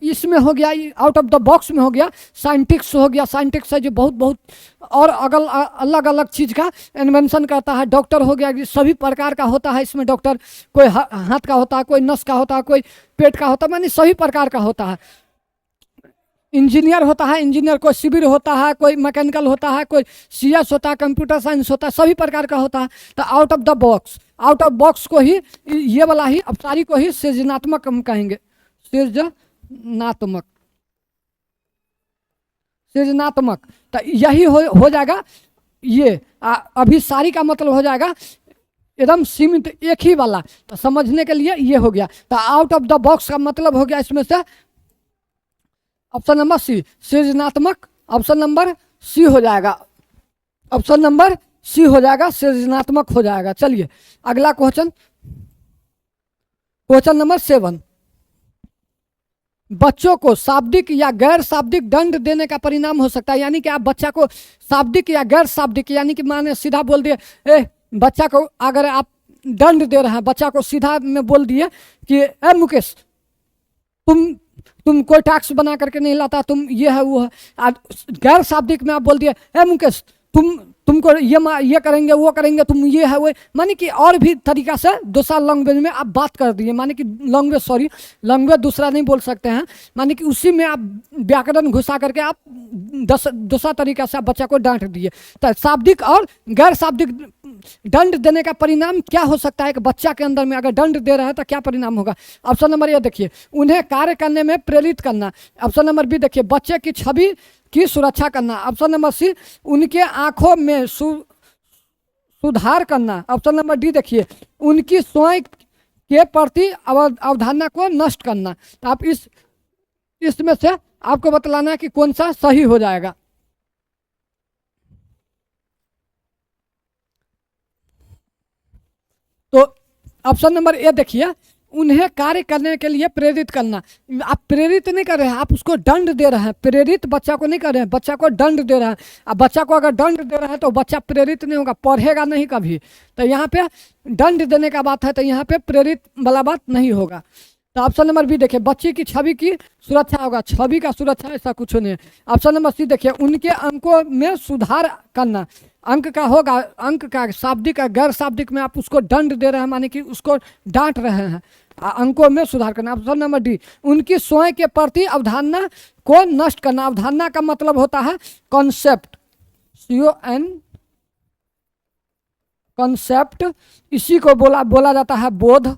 इसमें हो गया, आउट ऑफ द बॉक्स में हो गया साइंटिस्ट हो गया। साइंटिस्ट है जो बहुत बहुत और अलग अलग चीज़ का इन्वेंशन करता है। डॉक्टर हो गया, सभी प्रकार का होता है इसमें डॉक्टर, कोई हाथ का होता है, कोई नस का होता है, कोई पेट का होता है, मानी सभी प्रकार का होता है। इंजीनियर होता है, इंजीनियर कोई सिविल होता है, कोई मैकेनिकल होता है, कोई सीएस होता है, कंप्यूटर साइंस होता है, सभी प्रकार का होता है। तो out of the box, out of box को ही, ये वाला ही अपसारी को ही सृजनात्मक हम कहेंगे, सृजनात्मक, सृजनात्मक। तो यही हो जाएगा ये। अभिसारी का मतलब हो जाएगा एकदम सीमित एक ही वाला। तो समझने के लिए ये हो गया। तो आउट ऑफ द बॉक्स का मतलब हो गया इसमें से ऑप्शन नंबर सी, सृजनात्मक। ऑप्शन नंबर सी हो जाएगा, ऑप्शन नंबर सी हो जाएगा, सृजनात्मक हो जाएगा। चलिए अगला क्वेश्चन, क्वेश्चन नंबर 7। बच्चों को शाब्दिक या गैर शाब्दिक दंड देने का परिणाम हो सकता है। यानी कि आप बच्चा को शाब्दिक या गैर शाब्दिक, यानी कि माने सीधा बोल दिए, बच्चा को अगर आप दंड दे रहे हैं, बच्चा को सीधा में बोल दिए कि ए मुकेश, तुम कोई टैक्स बना करके नहीं लाता, तुम ये है वो है। गैर शाब्दिक में आप बोल दिए ए मुकेश, तुमको ये करेंगे वो करेंगे, तुम ये है वो, माने कि और भी तरीका से दूसरा लैंग्वेज में आप बात कर दिए, माने कि लैंग्वेज दूसरा नहीं बोल सकते हैं, माने कि उसी में आप व्याकरण घुसा करके आप दूसरा तरीका से आप बच्चा को डांट दिए। तो शाब्दिक और गैर शाब्दिक दंड देने का परिणाम क्या हो सकता है कि बच्चा के अंदर में अगर दंड दे रहा है तो क्या परिणाम होगा। ऑप्शन नंबर ए देखिए, उन्हें कार्य करने में प्रेरित करना। ऑप्शन नंबर बी देखिए, बच्चे की छवि की सुरक्षा करना। ऑप्शन नंबर सी, उनके आंखों में सुधार करना। ऑप्शन नंबर डी देखिए, उनकी स्वयं के प्रति अवधारणा को नष्ट करना। तो आप इसमें से आपको बतलाना है कि कौन सा सही हो जाएगा। तो ऑप्शन नंबर ए देखिए, उन्हें कार्य करने के लिए प्रेरित करना। आप प्रेरित नहीं कर रहे हैं, आप उसको दंड दे रहे हैं। प्रेरित बच्चा को नहीं कर रहे हैं, बच्चा को दंड दे रहे हैं। अब बच्चा को अगर दंड दे रहे हैं तो बच्चा प्रेरित नहीं होगा, पढ़ेगा नहीं कभी। तो यहाँ पे दंड देने का बात है, तो यहाँ पे प्रेरित वाला बात नहीं होगा। तो ऑप्शन नंबर बी देखिए, बच्चे की छवि की सुरक्षा होगा। छवि का सुरक्षा ऐसा कुछ नहीं है। ऑप्शन नंबर सी देखिए, उनके अंकों में सुधार करना। अंक का होगा, अंक का शाब्दिक का गैर शाब्दिक में आप उसको दंड दे रहे हैं, माने कि उसको डांट रहे हैं। अंकों में सुधार करना। ऑप्शन नंबर डी, उनकी स्वयं के प्रति अवधारणा को नष्ट करना। अवधारणा का मतलब होता है कॉन्सेप्ट, CON, कॉन्सेप्ट। इसी को बोला जाता है बोध,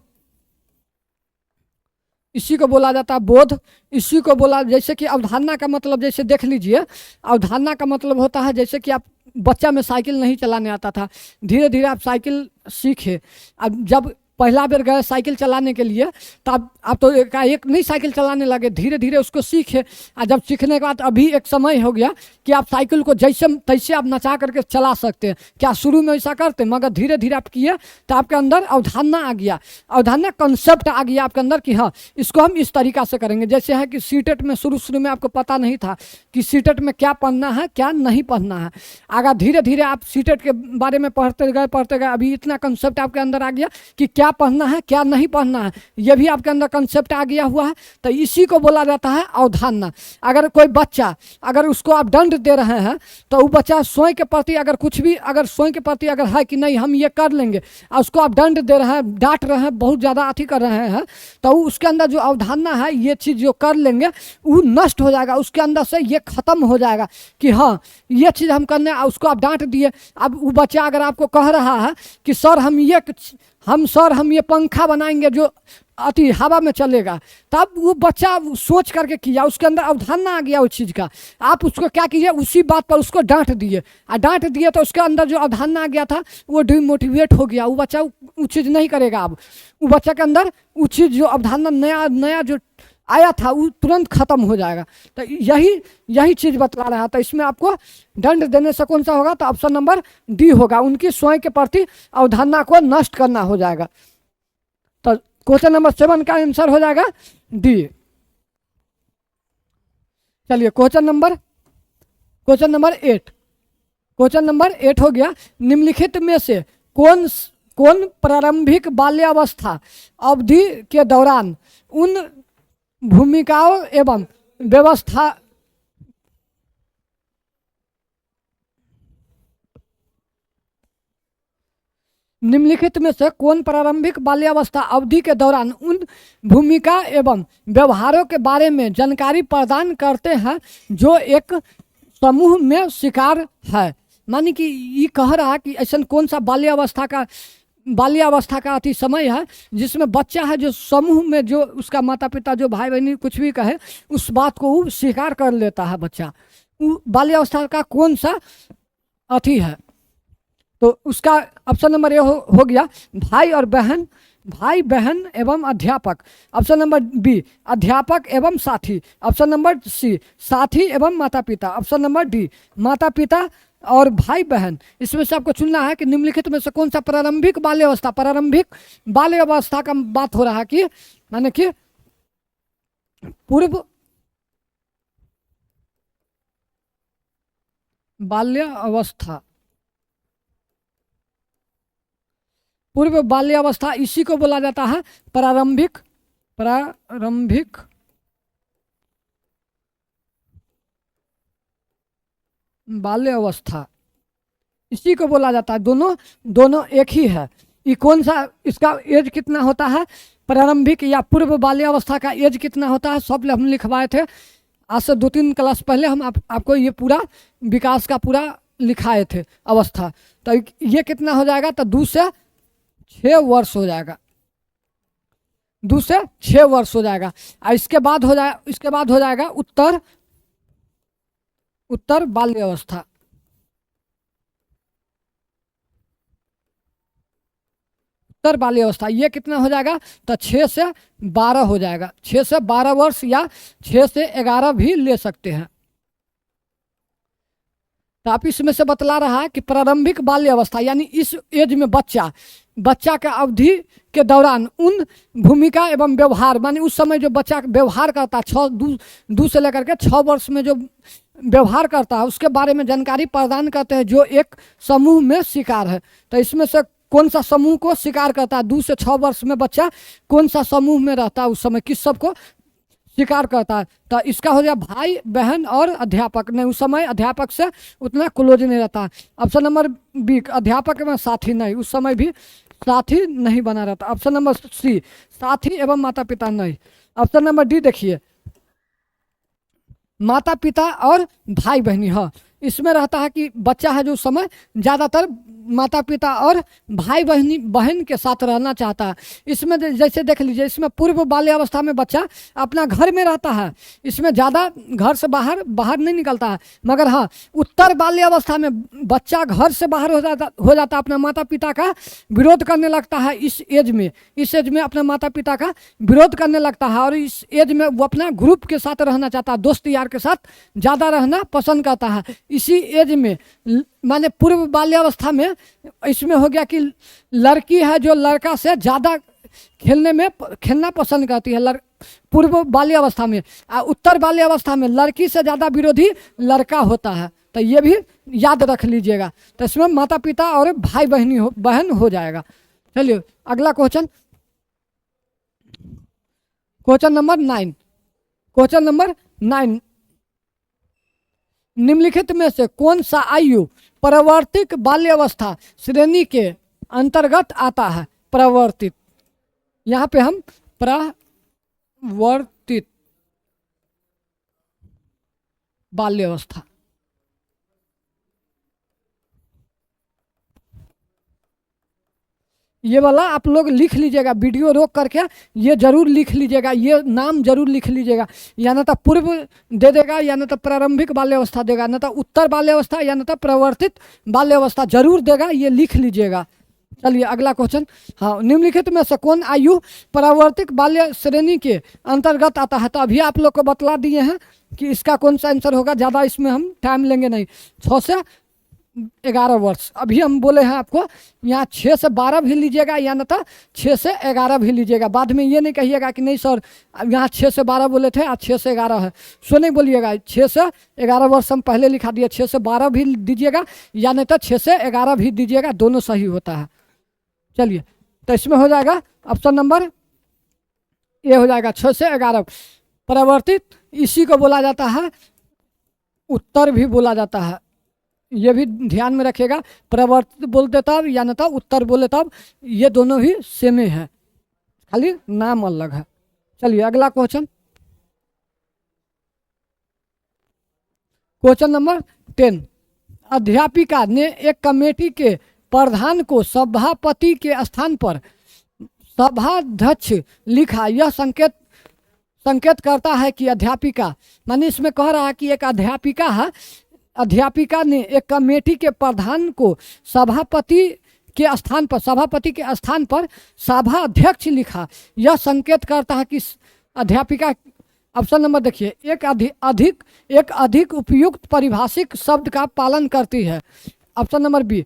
इसी को बोला जाता है बोध। इसी को बोला, जैसे कि अवधारणा का मतलब, जैसे देख लीजिए, अवधारणा का मतलब होता है जैसे कि आप बच्चा में साइकिल नहीं चलाने आता था, धीरे धीरे आप साइकिल सीखे। अब जब पहला बार गए साइकिल चलाने के लिए, तब आप तो एक नहीं साइकिल चलाने लगे, धीरे धीरे उसको सीखे। और जब सीखने के बाद अभी एक समय हो गया कि आप साइकिल को जैसे तैसे आप नचा करके चला सकते हैं। क्या शुरू में ऐसा करते, मगर धीरे धीरे आप किए तो आपके अंदर अवधारणा आ गया, अवधारणा कंसेप्ट आ गया आपके अंदर कि हाँ इसको हम इस तरीका से करेंगे। जैसे है कि सीटेट में शुरू में आपको पता नहीं था कि सीटेट में क्या पढ़ना है क्या नहीं पढ़ना है। अगर धीरे धीरे आप सीटेट के बारे में पढ़ते गए, अभी इतना कंसेप्ट आपके अंदर आ गया कि क्या पढ़ना है क्या नहीं पढ़ना है, ये भी आपके अंदर कंसेप्ट आ गया हुआ है। तो इसी को बोला जाता है अवधारणा। अगर कोई बच्चा, अगर उसको आप दंड दे रहे हैं तो वो बच्चा स्वयं के प्रति अगर कुछ भी, अगर स्वयं के प्रति अगर है कि नहीं हम ये कर लेंगे, और उसको आप दंड दे रहे हैं, डांट रहे हैं, बहुत ज़्यादा अथी कर रहे हैं, तो उसके अंदर जो अवधारणा है, ये चीज़ जो कर लेंगे वो नष्ट हो जाएगा, उसके अंदर से ये खत्म हो जाएगा कि हाँ ये चीज़ हम करने, उसको आप डांट दिए। अब वो बच्चा अगर आपको कह रहा है कि सर हम ये पंखा बनाएंगे जो अति हवा में चलेगा, तब वो बच्चा सोच करके किया, उसके अंदर अवधारणा आ गया उस चीज़ का। आप उसको क्या कीजिए, उसी बात पर उसको डांट दिए, और डांट दिए तो उसके अंदर जो अवधारणा आ गया था वो डिमोटिवेट हो गया, वो बच्चा वो चीज़ नहीं करेगा। अब वो बच्चा के अंदर वो चीज़ जो अवधारणा नया जो आया था वो तुरंत खत्म हो जाएगा। तो यही चीज़ बतला रहा था। इसमें आपको दंड देने से कौन सा होगा, तो ऑप्शन नंबर डी होगा, उनकी स्वयं के प्रति अवधारणा को नष्ट करना हो जाएगा। तो क्वेश्चन नंबर 7 का आंसर हो जाएगा डी। चलिए क्वेश्चन नंबर 8। क्वेश्चन नंबर 8 हो गया, निम्नलिखित में से कौन कौन प्रारंभिक बाल्यावस्था अवधि के दौरान उन भूमिकाओं एवं व्यवस्था निम्नलिखित में से कौन प्रारंभिक बाल्यावस्था अवधि के दौरान उन भूमिका एवं व्यवहारों के बारे में जानकारी प्रदान करते हैं जो एक समूह में शिकार है। मानी कि ये कह रहा कि ऐसा कौन सा बाल्यावस्था का अति समय है जिसमें बच्चा है जो समूह में जो उसका माता पिता जो भाई बहनी कुछ भी कहे उस बात को वो स्वीकार कर लेता है बच्चा। बाल्यावस्था का कौन सा अति है? तो उसका ऑप्शन नंबर ए हो गया भाई बहन एवं अध्यापक। ऑप्शन नंबर बी अध्यापक एवं साथी। ऑप्शन नंबर सी साथी एवं माता पिता। ऑप्शन नंबर डी माता पिता और भाई बहन। इसमें से आपको चुनना है कि निम्नलिखित में से कौन सा प्रारंभिक बाल्यावस्था का बात हो रहा है कि माने कि पूर्व बाल्यावस्था इसी को बोला जाता है प्रारंभिक बाल्यावस्था, इसी को बोला जाता है। दोनों एक ही है। ये कौन सा, इसका एज कितना होता है? प्रारंभिक या पूर्व बाल्यावस्था का एज कितना होता है? सब हम लिखवाए थे आज से 2-3 क्लास पहले। हम आपको ये पूरा विकास का पूरा लिखाए थे अवस्था। तो ये कितना हो जाएगा? तो 2 से 6 वर्ष हो जाएगा। 2 से 6 वर्ष हो जाएगा। और इसके बाद हो जाएगा उत्तर बाल्यावस्था। उत्तर बाल्यावस्था ये कितना हो जाएगा? तो 6 से 12 हो जाएगा। 6 से 12 वर्ष या 6 से 11 भी ले सकते हैं। तो आप इसमें से बतला रहा है कि प्रारंभिक बाल्यावस्था यानी इस एज में बच्चा का अवधि के दौरान उन भूमिका एवं व्यवहार, माने उस समय जो बच्चा व्यवहार करता है 2 से लेकर के 6 वर्ष में जो व्यवहार करता है उसके बारे में जानकारी प्रदान करते हैं जो एक समूह में शिकार है। तो इसमें से कौन सा समूह को शिकार करता है? 2 से 6 वर्ष में बच्चा कौन सा समूह में रहता है, उस समय किस सब को शिकार करता है? तो इसका हो गया भाई बहन और अध्यापक। नहीं, उस समय अध्यापक से उतना क्लोज नहीं रहता है। ऑप्शन नंबर बी अध्यापक में साथी नहीं, उस समय भी साथी नहीं बना रहता। ऑप्शन नंबर सी साथी एवं माता पिता नहीं। ऑप्शन नंबर डी देखिए माता पिता और भाई बहनी। हाँ, इसमें रहता है कि बच्चा है जो समय ज़्यादातर माता पिता और भाई बहन के साथ रहना चाहता है। इसमें जैसे देख लीजिए, इसमें पूर्व बाल्यावस्था में बच्चा अपना घर में रहता है, इसमें ज़्यादा घर से बाहर नहीं निकलता है। मगर हाँ, उत्तर बाल्यावस्था में बच्चा घर से बाहर हो जाता अपने माता पिता का विरोध करने लगता है। इस एज में अपने माता पिता का विरोध करने लगता है और इस एज में वो अपना ग्रुप के साथ रहना चाहता है, दोस्त यार के साथ ज़्यादा रहना पसंद करता है। इसी एज में माने पूर्व बाल्यावस्था में इसमें हो गया कि लड़की है जो लड़का से ज़्यादा खेलना पसंद करती है पूर्व बाल्यावस्था में। उत्तर बाल्यावस्था में लड़की से ज़्यादा विरोधी लड़का होता है। तो ये भी याद रख लीजिएगा। तो इसमें माता पिता और भाई बहन हो जाएगा। चलिए अगला क्वेश्चन नंबर 9। क्वेश्चन नंबर 9, निम्नलिखित में से कौन सा आयु प्रवर्तित बाल्यावस्था श्रेणी के अंतर्गत आता है? प्रवर्तित, यहाँ पे हम प्रवर्तित बाल्यावस्था, ये वाला आप लोग लिख लीजिएगा, वीडियो रोक करके ये जरूर लिख लीजिएगा, ये नाम जरूर लिख लीजिएगा। या न तो पूर्व दे देगा या न तो प्रारंभिक बाल्यावस्था देगा, न तो उत्तर बाल्यावस्था या न तो प्रवर्तित बाल्यावस्था जरूर देगा, ये लिख लीजिएगा। चलिए अगला क्वेश्चन। हाँ, निम्नलिखित में से कौन आयु प्रवर्तित बाल्य श्रेणी के अंतर्गत आता है? तो अभी आप लोग को बतला दिए हैं कि इसका कौन सा आंसर होगा, ज़्यादा इसमें हम टाइम लेंगे नहीं। 6 से 11 वर्ष। अभी हम बोले हैं आपको यहाँ 6 से 12 भी लीजिएगा या न तो 6 से 11 भी लीजिएगा। बाद में ये नहीं कहिएगा कि नहीं सर अब यहाँ 6 से 12 बोले थे आज 6 से 11 है, सो नहीं बोलिएगा। 6 से 11 वर्ष हम पहले लिखा दिए, 6 से 12 भी दीजिएगा या नहीं तो 6 से 11 भी दीजिएगा, दोनों सही होता है। चलिए तो इसमें हो जाएगा ऑप्शन नंबर ए हो जाएगा 6 से 11। परिवर्तित इसी को बोला जाता है उत्तर भी बोला जाता है, ये भी ध्यान में रखिएगा। परिवर्तित बोलते तब या न तो उत्तर बोले तब, ये दोनों ही सेम है, खाली नाम अलग है। चलिए अगला क्वेश्चन, क्वेश्चन नंबर 10। अध्यापिका ने एक कमेटी के प्रधान को सभापति के स्थान पर सभाध्यक्ष लिखा। यह संकेत करता है कि अध्यापिका, माने इसमें कह रहा है कि एक अध्यापिका है, अध्यापिका ने एक कमेटी के प्रधान को सभापति के स्थान पर सभाध्यक्ष लिखा। यह संकेत करता है कि अध्यापिका, ऑप्शन नंबर देखिए, एक अधिक उपयुक्त परिभाषिक शब्द का पालन करती है। ऑप्शन नंबर बी,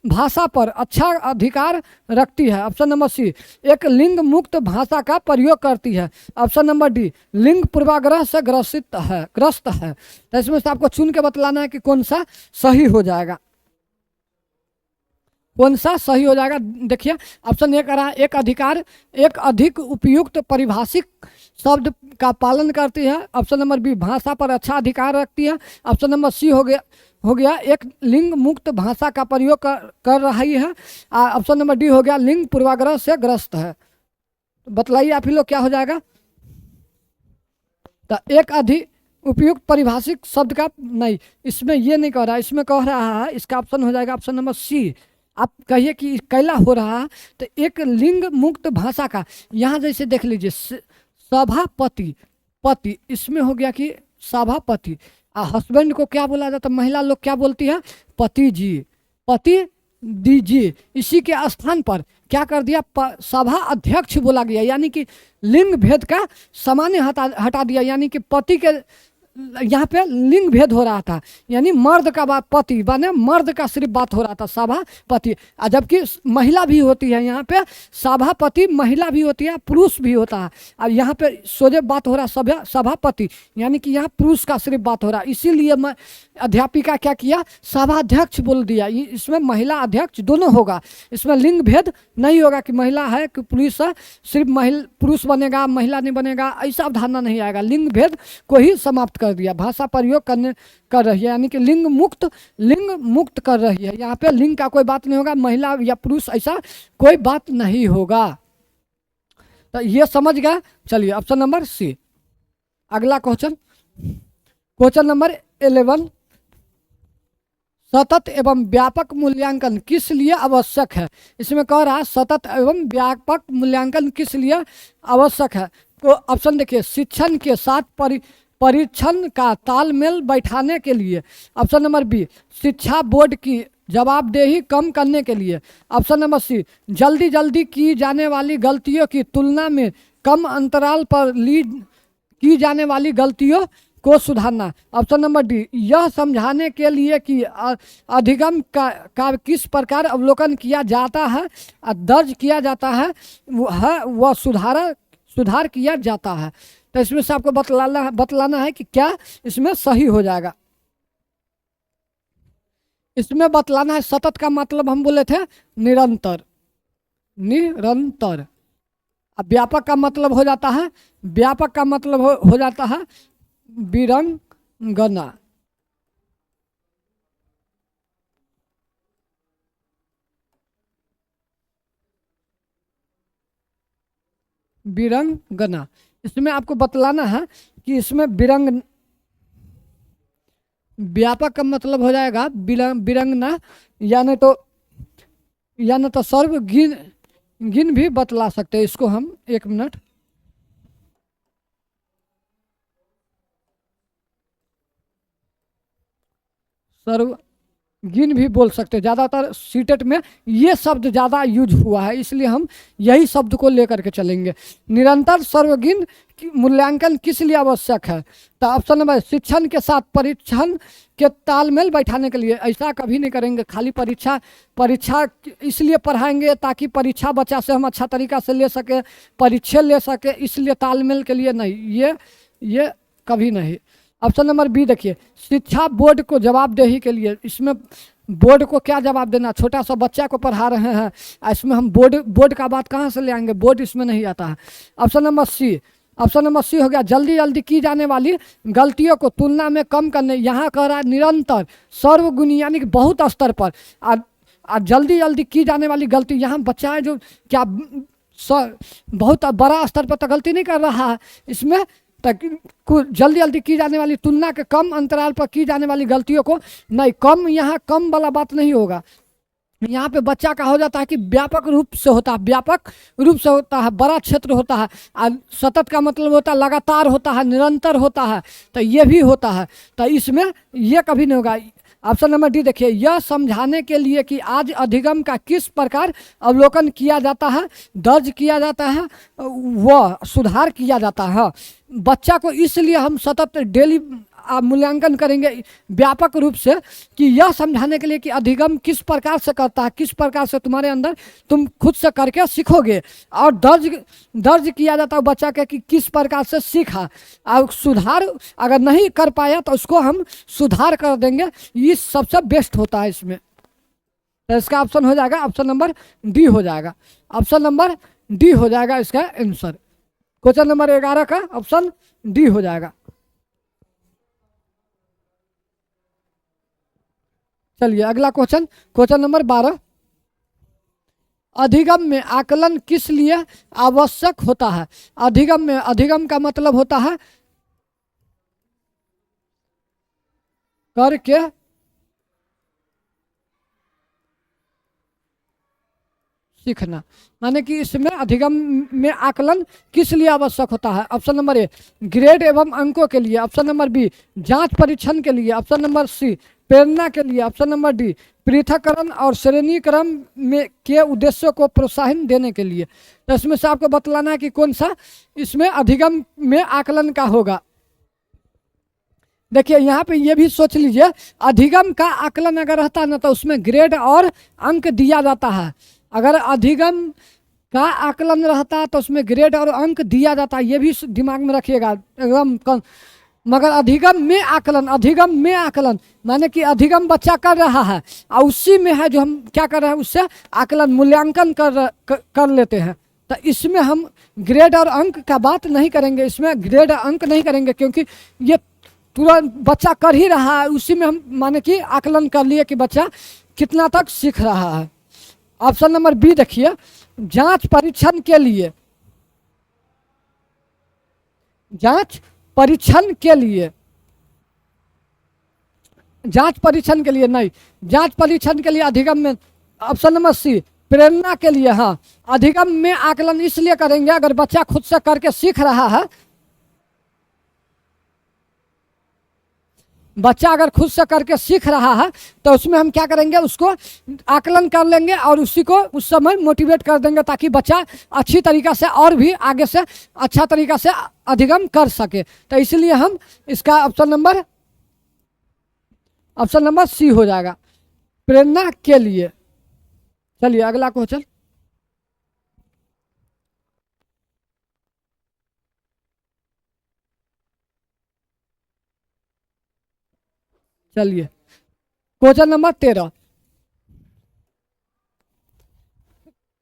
भाषा पर अच्छा अधिकार रखती है। ऑप्शन नंबर सी, एक लिंग मुक्त भाषा का प्रयोग करती है। ऑप्शन नंबर डी, लिंग पूर्वाग्रह से ग्रस्त है। तो इसमें से आपको चुन के बतलाना है कि कौन सा सही हो जाएगा, कौन सा सही हो जाएगा। देखिए ऑप्शन ए करा, एक अधिक उपयुक्त परिभाषिक शब्द का पालन करती है। ऑप्शन नंबर बी, भाषा पर अच्छा अधिकार रखती है। ऑप्शन नंबर सी हो गया एक लिंग मुक्त भाषा का प्रयोग कर रही है। ऑप्शन नंबर डी हो गया लिंग पूर्वाग्रह से ग्रस्त है। बतलाइए आप ही लोग क्या हो जाएगा। तो एक अधिक उपयुक्त परिभाषिक शब्द का नहीं, इसमें ये नहीं कह रहा, इसमें कह रहा है, इसका ऑप्शन हो जाएगा ऑप्शन नंबर सी। आप कहिए कि कैला हो रहा है, तो एक लिंग मुक्त भाषा का, यहाँ जैसे देख लीजिए सभापति, पति, इसमें हो गया कि सभापति। हस्बैंड को क्या बोला जाता है, महिला लोग क्या बोलती है, पति जी, पति दीजिए। इसी के स्थान पर क्या कर दिया, सभा अध्यक्ष बोला गया, यानी कि लिंग भेद का सामान्य हटा दिया, यानी कि पति के यहाँ पे लिंग भेद हो रहा था, यानी मर्द का बात पति बने, मर्द का सिर्फ बात हो रहा था सभापति, जबकि महिला भी होती है यहाँ पे, सभापति महिला भी होती है, पुरुष भी होता है। अब यहाँ पे सोझे बात हो रहा है सभापति, यानी कि यहाँ पुरुष का सिर्फ बात हो रहा है। इसीलिए अध्यापिका क्या किया, सभाध्यक्ष बोल दिया। इसमें महिला अध्यक्ष दोनों होगा, इसमें लिंग भेद नहीं होगा कि महिला है कि पुरुष है, सिर्फ पुरुष बनेगा महिला नहीं बनेगा, ऐसा धारणा नहीं आएगा। लिंग भेद को ही समाप्त कर दिया, भाषा प्रयोग कर रही है, यानी कि लिंग मुक्त कर रही है। यहाँ पे लिंग का कोई बात नहीं होगा, महिला या पुरुष ऐसा कोई बात नहीं होगा। तो ये समझ गए। चलिए ऑप्शन नंबर सी। अगला क्वेश्चन, क्वेश्चन नंबर 11। सतत एवं व्यापक मूल्यांकन किस लिए आवश्यक है। इसमें कह रहा है सतत एवं व्यापक मूल्यांकन किस लिए आवश्यक है। तो ऑप्शन देखिए, शिक्षण के साथ परीक्षण का तालमेल बैठाने के लिए। ऑप्शन नंबर बी, शिक्षा बोर्ड की जवाबदेही कम करने के लिए। ऑप्शन नंबर सी, जल्दी की जाने वाली गलतियों की तुलना में कम अंतराल पर की जाने वाली गलतियों को सुधारना। ऑप्शन नंबर डी, यह समझाने के लिए कि अधिगम का किस प्रकार अवलोकन किया जाता है, दर्ज किया जाता है, वह सुधार किया जाता है। तो इसमें से आपको बतलाना है कि क्या इसमें सही हो जाएगा। इसमें बतलाना है सतत का मतलब हम बोले थे निरंतर। अब व्यापक का मतलब हो जाता है, हो जाता है वीरांगना। वीरांगना, इसमें आपको बतलाना है कि इसमें व्यापक का मतलब हो जाएगा वीरांगना, या न तो सर्वगिन भी बतला सकते हैं इसको हम। एक मिनट, गिन भी बोल सकते हैं। ज़्यादातर सीटेट में ये शब्द ज़्यादा यूज हुआ है, इसलिए हम यही शब्द को लेकर के चलेंगे। निरंतर सर्वगिन मूल्यांकन किस लिए आवश्यक है? तो ऑप्शन नंबर, शिक्षण के साथ परीक्षण के तालमेल बैठाने के लिए। ऐसा कभी नहीं करेंगे खाली परीक्षा परीक्षा इसलिए पढ़ाएंगे ताकि परीक्षा बच्चा से हम अच्छा तरीका से ले सके, परीक्षा ले सके, इसलिए तालमेल के लिए नहीं, ये कभी नहीं। ऑप्शन नंबर बी देखिए, शिक्षा बोर्ड को जवाबदेही के लिए। इसमें बोर्ड को क्या जवाब देना, छोटा सा बच्चा को पढ़ा रहे हैं, इसमें हम बोर्ड का बात कहाँ से ले आएंगे, बोर्ड इसमें नहीं आता है। ऑप्शन नंबर सी हो गया, जल्दी जल्दी की जाने वाली गलतियों को तुलना में कम करने। यहाँ कह रहा है निरंतर सर्वगुणी यानी कि बहुत स्तर पर। और जल्दी जल्दी की जाने वाली गलती, यहाँ बच्चा है जो क्या बहुत बड़ा स्तर पर तो गलती नहीं कर रहा है, इसमें जल्दी जल्दी की जाने वाली तुलना के कम अंतराल पर की जाने वाली गलतियों को नहीं, कम यहाँ कम वाला बात नहीं होगा। यहाँ पे बच्चा का हो जाता है कि व्यापक रूप से होता है, व्यापक रूप से होता है, बड़ा क्षेत्र होता है। और सतत का मतलब होता है लगातार होता है, निरंतर होता है, तो ये भी होता है, तो इसमें ये कभी नहीं होगा। ऑप्शन नंबर डी देखिए, यह समझाने के लिए कि आज अधिगम का किस प्रकार अवलोकन किया जाता है, दर्ज किया जाता है, वह सुधार किया जाता है। बच्चा को इसलिए हम सतत डेली मूल्यांकन करेंगे व्यापक रूप से कि यह समझाने के लिए कि अधिगम किस प्रकार से करता है, किस प्रकार से तुम्हारे अंदर तुम खुद से करके सीखोगे, और दर्ज किया जाता है बच्चा के कि किस प्रकार से सीखा, और सुधार अगर नहीं कर पाया तो उसको हम सुधार कर देंगे, ये सबसे बेस्ट होता है इसमें। तो इसका ऑप्शन हो जाएगा ऑप्शन नंबर डी हो जाएगा, ऑप्शन नंबर डी हो जाएगा इसका आंसर। क्वेश्चन नंबर 11 का ऑप्शन डी हो जाएगा। चलिए अगला क्वेश्चन नंबर 12, अधिगम में आकलन किस लिए आवश्यक होता है? अधिगम का मतलब होता है करके सीखना, माने कि इसमें अधिगम में आकलन किस लिए आवश्यक होता है? ऑप्शन नंबर ए, ग्रेड एवं अंकों के लिए। ऑप्शन नंबर बी, जांच परीक्षण के लिए। ऑप्शन नंबर सी, प्रेरणा के लिए। ऑप्शन नंबर डी, पृथक्करण और श्रेणीकरण में के उद्देश्यों को प्रोत्साहन देने के लिए। तो इसमें से आपको बतलाना है कि कौन सा इसमें अधिगम में आकलन का होगा। देखिए यहाँ पे ये भी सोच लीजिए, अधिगम का आकलन अगर रहता है ना तो उसमें ग्रेड और अंक दिया जाता है। अगर अधिगम का आकलन रहता है तो उसमें ग्रेड और अंक दिया जाता है, ये भी दिमाग में रखिएगा एकदम। मगर अधिगम में आकलन माने कि अधिगम बच्चा कर रहा है और उसी में है जो हम क्या कर रहे हैं, उससे आकलन मूल्यांकन कर लेते हैं। तो इसमें हम ग्रेड और अंक का बात नहीं करेंगे, इसमें ग्रेड और अंक नहीं करेंगे, क्योंकि ये तुरंत बच्चा कर ही रहा है, उसी में हम माने कि आकलन कर लिए कि बच्चा कितना तक सीख रहा है। ऑप्शन नंबर बी देखिए, जांच परीक्षण के लिए। जांच परीक्षण के लिए नहीं, जांच परीक्षण के लिए अधिगम में। ऑप्शन नंबर सी, प्रेरणा के लिए। हाँ, अधिगम में आकलन इसलिए करेंगे अगर बच्चा खुद से करके सीख रहा है, बच्चा अगर खुद से करके सीख रहा है तो उसमें हम क्या करेंगे, उसको आकलन कर लेंगे और उसी को उस समय मोटिवेट कर देंगे ताकि बच्चा अच्छी तरीका से और भी आगे से अच्छा तरीका से अधिगम कर सके। तो इसलिए हम इसका ऑप्शन नंबर सी हो जाएगा, प्रेरणा के लिए। चलिए अगला क्वेश्चन। चलिए क्वेश्चन नंबर 13,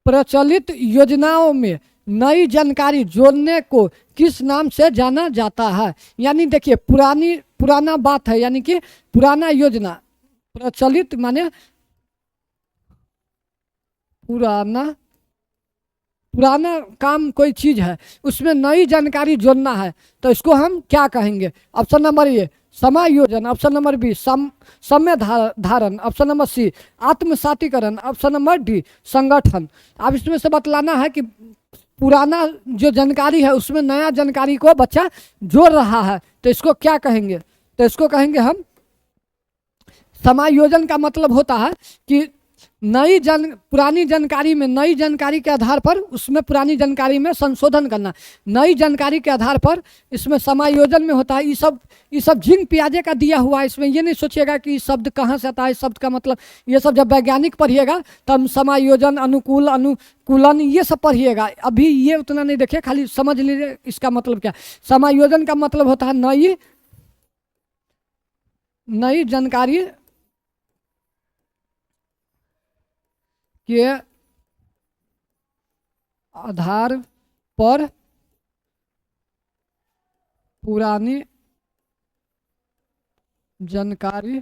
प्रचलित योजनाओं में नई जानकारी जोड़ने को किस नाम से जाना जाता है? यानी देखिए पुराना बात है, यानी कि पुराना योजना। प्रचलित माने पुराना काम कोई चीज है, उसमें नई जानकारी जोड़ना है तो इसको हम क्या कहेंगे? ऑप्शन नंबर ए, समायोजन। ऑप्शन नंबर बी, समय धारण। ऑप्शन नंबर सी, आत्मसातीकरण। ऑप्शन नंबर डी, संगठन। अब इसमें से बतलाना है कि पुराना जो जानकारी है उसमें नया जानकारी को बच्चा जोड़ रहा है तो इसको क्या कहेंगे? तो इसको कहेंगे हम समायोजन का मतलब होता है कि पुरानी जानकारी में नई जानकारी के आधार पर उसमें पुरानी जानकारी में संशोधन करना। नई जानकारी के आधार पर इसमें समायोजन में होता है। ये सब जिंग पियाजे का दिया हुआ है। इसमें ये नहीं सोचिएगा कि शब्द कहाँ से आता है, शब्द का मतलब ये सब जब वैज्ञानिक पढ़िएगा तब समायोजन, अनुकूल, अनुकूलन ये सब पढ़िएगा। अभी ये उतना नहीं देखिए, खाली समझ लीजिए इसका मतलब क्या। समायोजन का मतलब होता है नई जानकारी के आधार पर पुरानी जानकारी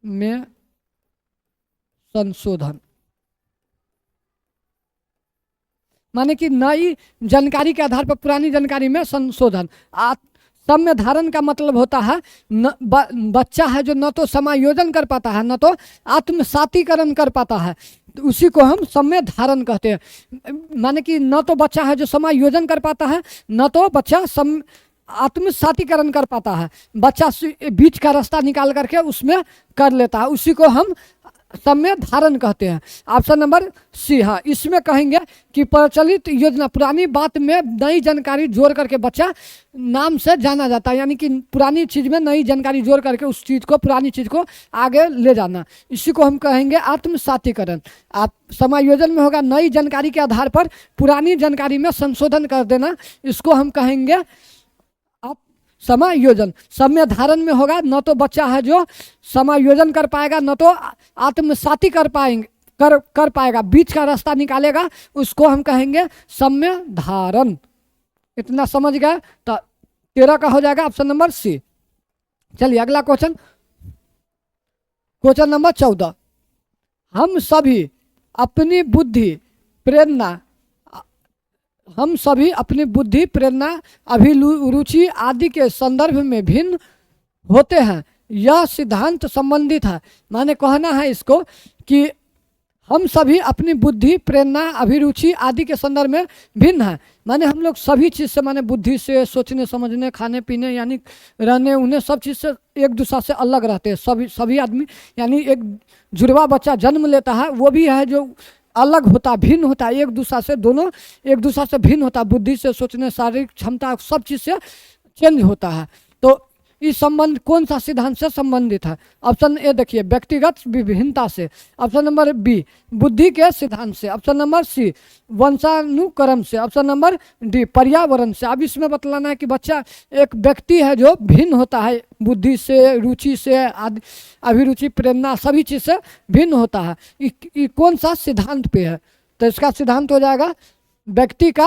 में संशोधन। माने कि नई जानकारी के आधार पर पुरानी जानकारी में संशोधन। सम्य धारण का मतलब होता है बच्चा है जो न तो समायोजन कर पाता है न तो आत्मसातीकरण कर पाता है, तो उसी को हम सम्य धारण कहते हैं। माने कि न तो बच्चा है जो समायोजन कर पाता है न तो बच्चा आत्मसातीकरण कर पाता है। बच्चा बीच का रास्ता निकाल करके उसमें कर लेता है, उसी को हम सम्य धारण कहते हैं। ऑप्शन नंबर सी है। इसमें कहेंगे कि प्रचलित योजना, पुरानी बात में नई जानकारी जोड़ करके बच्चा नाम से जाना जाता है। यानी कि पुरानी चीज में नई जानकारी जोड़ करके उस चीज को, पुरानी चीज को आगे ले जाना, इसी को हम कहेंगे आत्मसातीकरण। आप समायोजन में होगा नई जानकारी के आधार पर पुरानी जानकारी में संशोधन कर देना, इसको हम कहेंगे समायोजन। सम्य धारण में होगा न तो बच्चा है जो समायोजन कर पाएगा न तो आत्मसाती कर पाएगा, बीच का रास्ता निकालेगा, उसको हम कहेंगे सम्य धारण। इतना समझ गए तो 13 का हो जाएगा ऑप्शन नंबर सी। चलिए अगला क्वेश्चन नंबर 14। हम सभी अपनी बुद्धि प्रेरणा अभिरुचि आदि के संदर्भ में भिन्न होते हैं, यह सिद्धांत संबंधित है। माने कहना है इसको कि हम सभी अपनी बुद्धि, प्रेरणा, अभिरुचि आदि के संदर्भ में भिन्न है। माने हम लोग सभी चीज़ से, माने बुद्धि से, सोचने समझने, खाने पीने, यानी रहने उन्हें, सब चीज़ से एक दूसरे से अलग रहते हैं सभी आदमी। यानी एक जुड़वा बच्चा जन्म लेता है वो भी है जो अलग होता, भिन्न होता है एक दूसरे से, दोनों एक दूसरे से भिन्न होता है, बुद्धि से, सोचने, शारीरिक क्षमता, सब चीज़ से चेंज होता है। तो इस संबंध कौन सा सिद्धांत से संबंधित है? ऑप्शन ए देखिए व्यक्तिगत विभिन्नता से, ऑप्शन नंबर बी बुद्धि के सिद्धांत से, ऑप्शन नंबर सी वंशानुक्रम से, ऑप्शन नंबर डी पर्यावरण से। अब इसमें बतलाना है कि बच्चा एक व्यक्ति है जो भिन्न होता है, बुद्धि से, रुचि से, अभिरुचि, प्रेरणा, सभी चीज़ से भिन्न होता है। ये कौन सा सिद्धांत पे है? तो इसका सिद्धांत हो जाएगा व्यक्तिक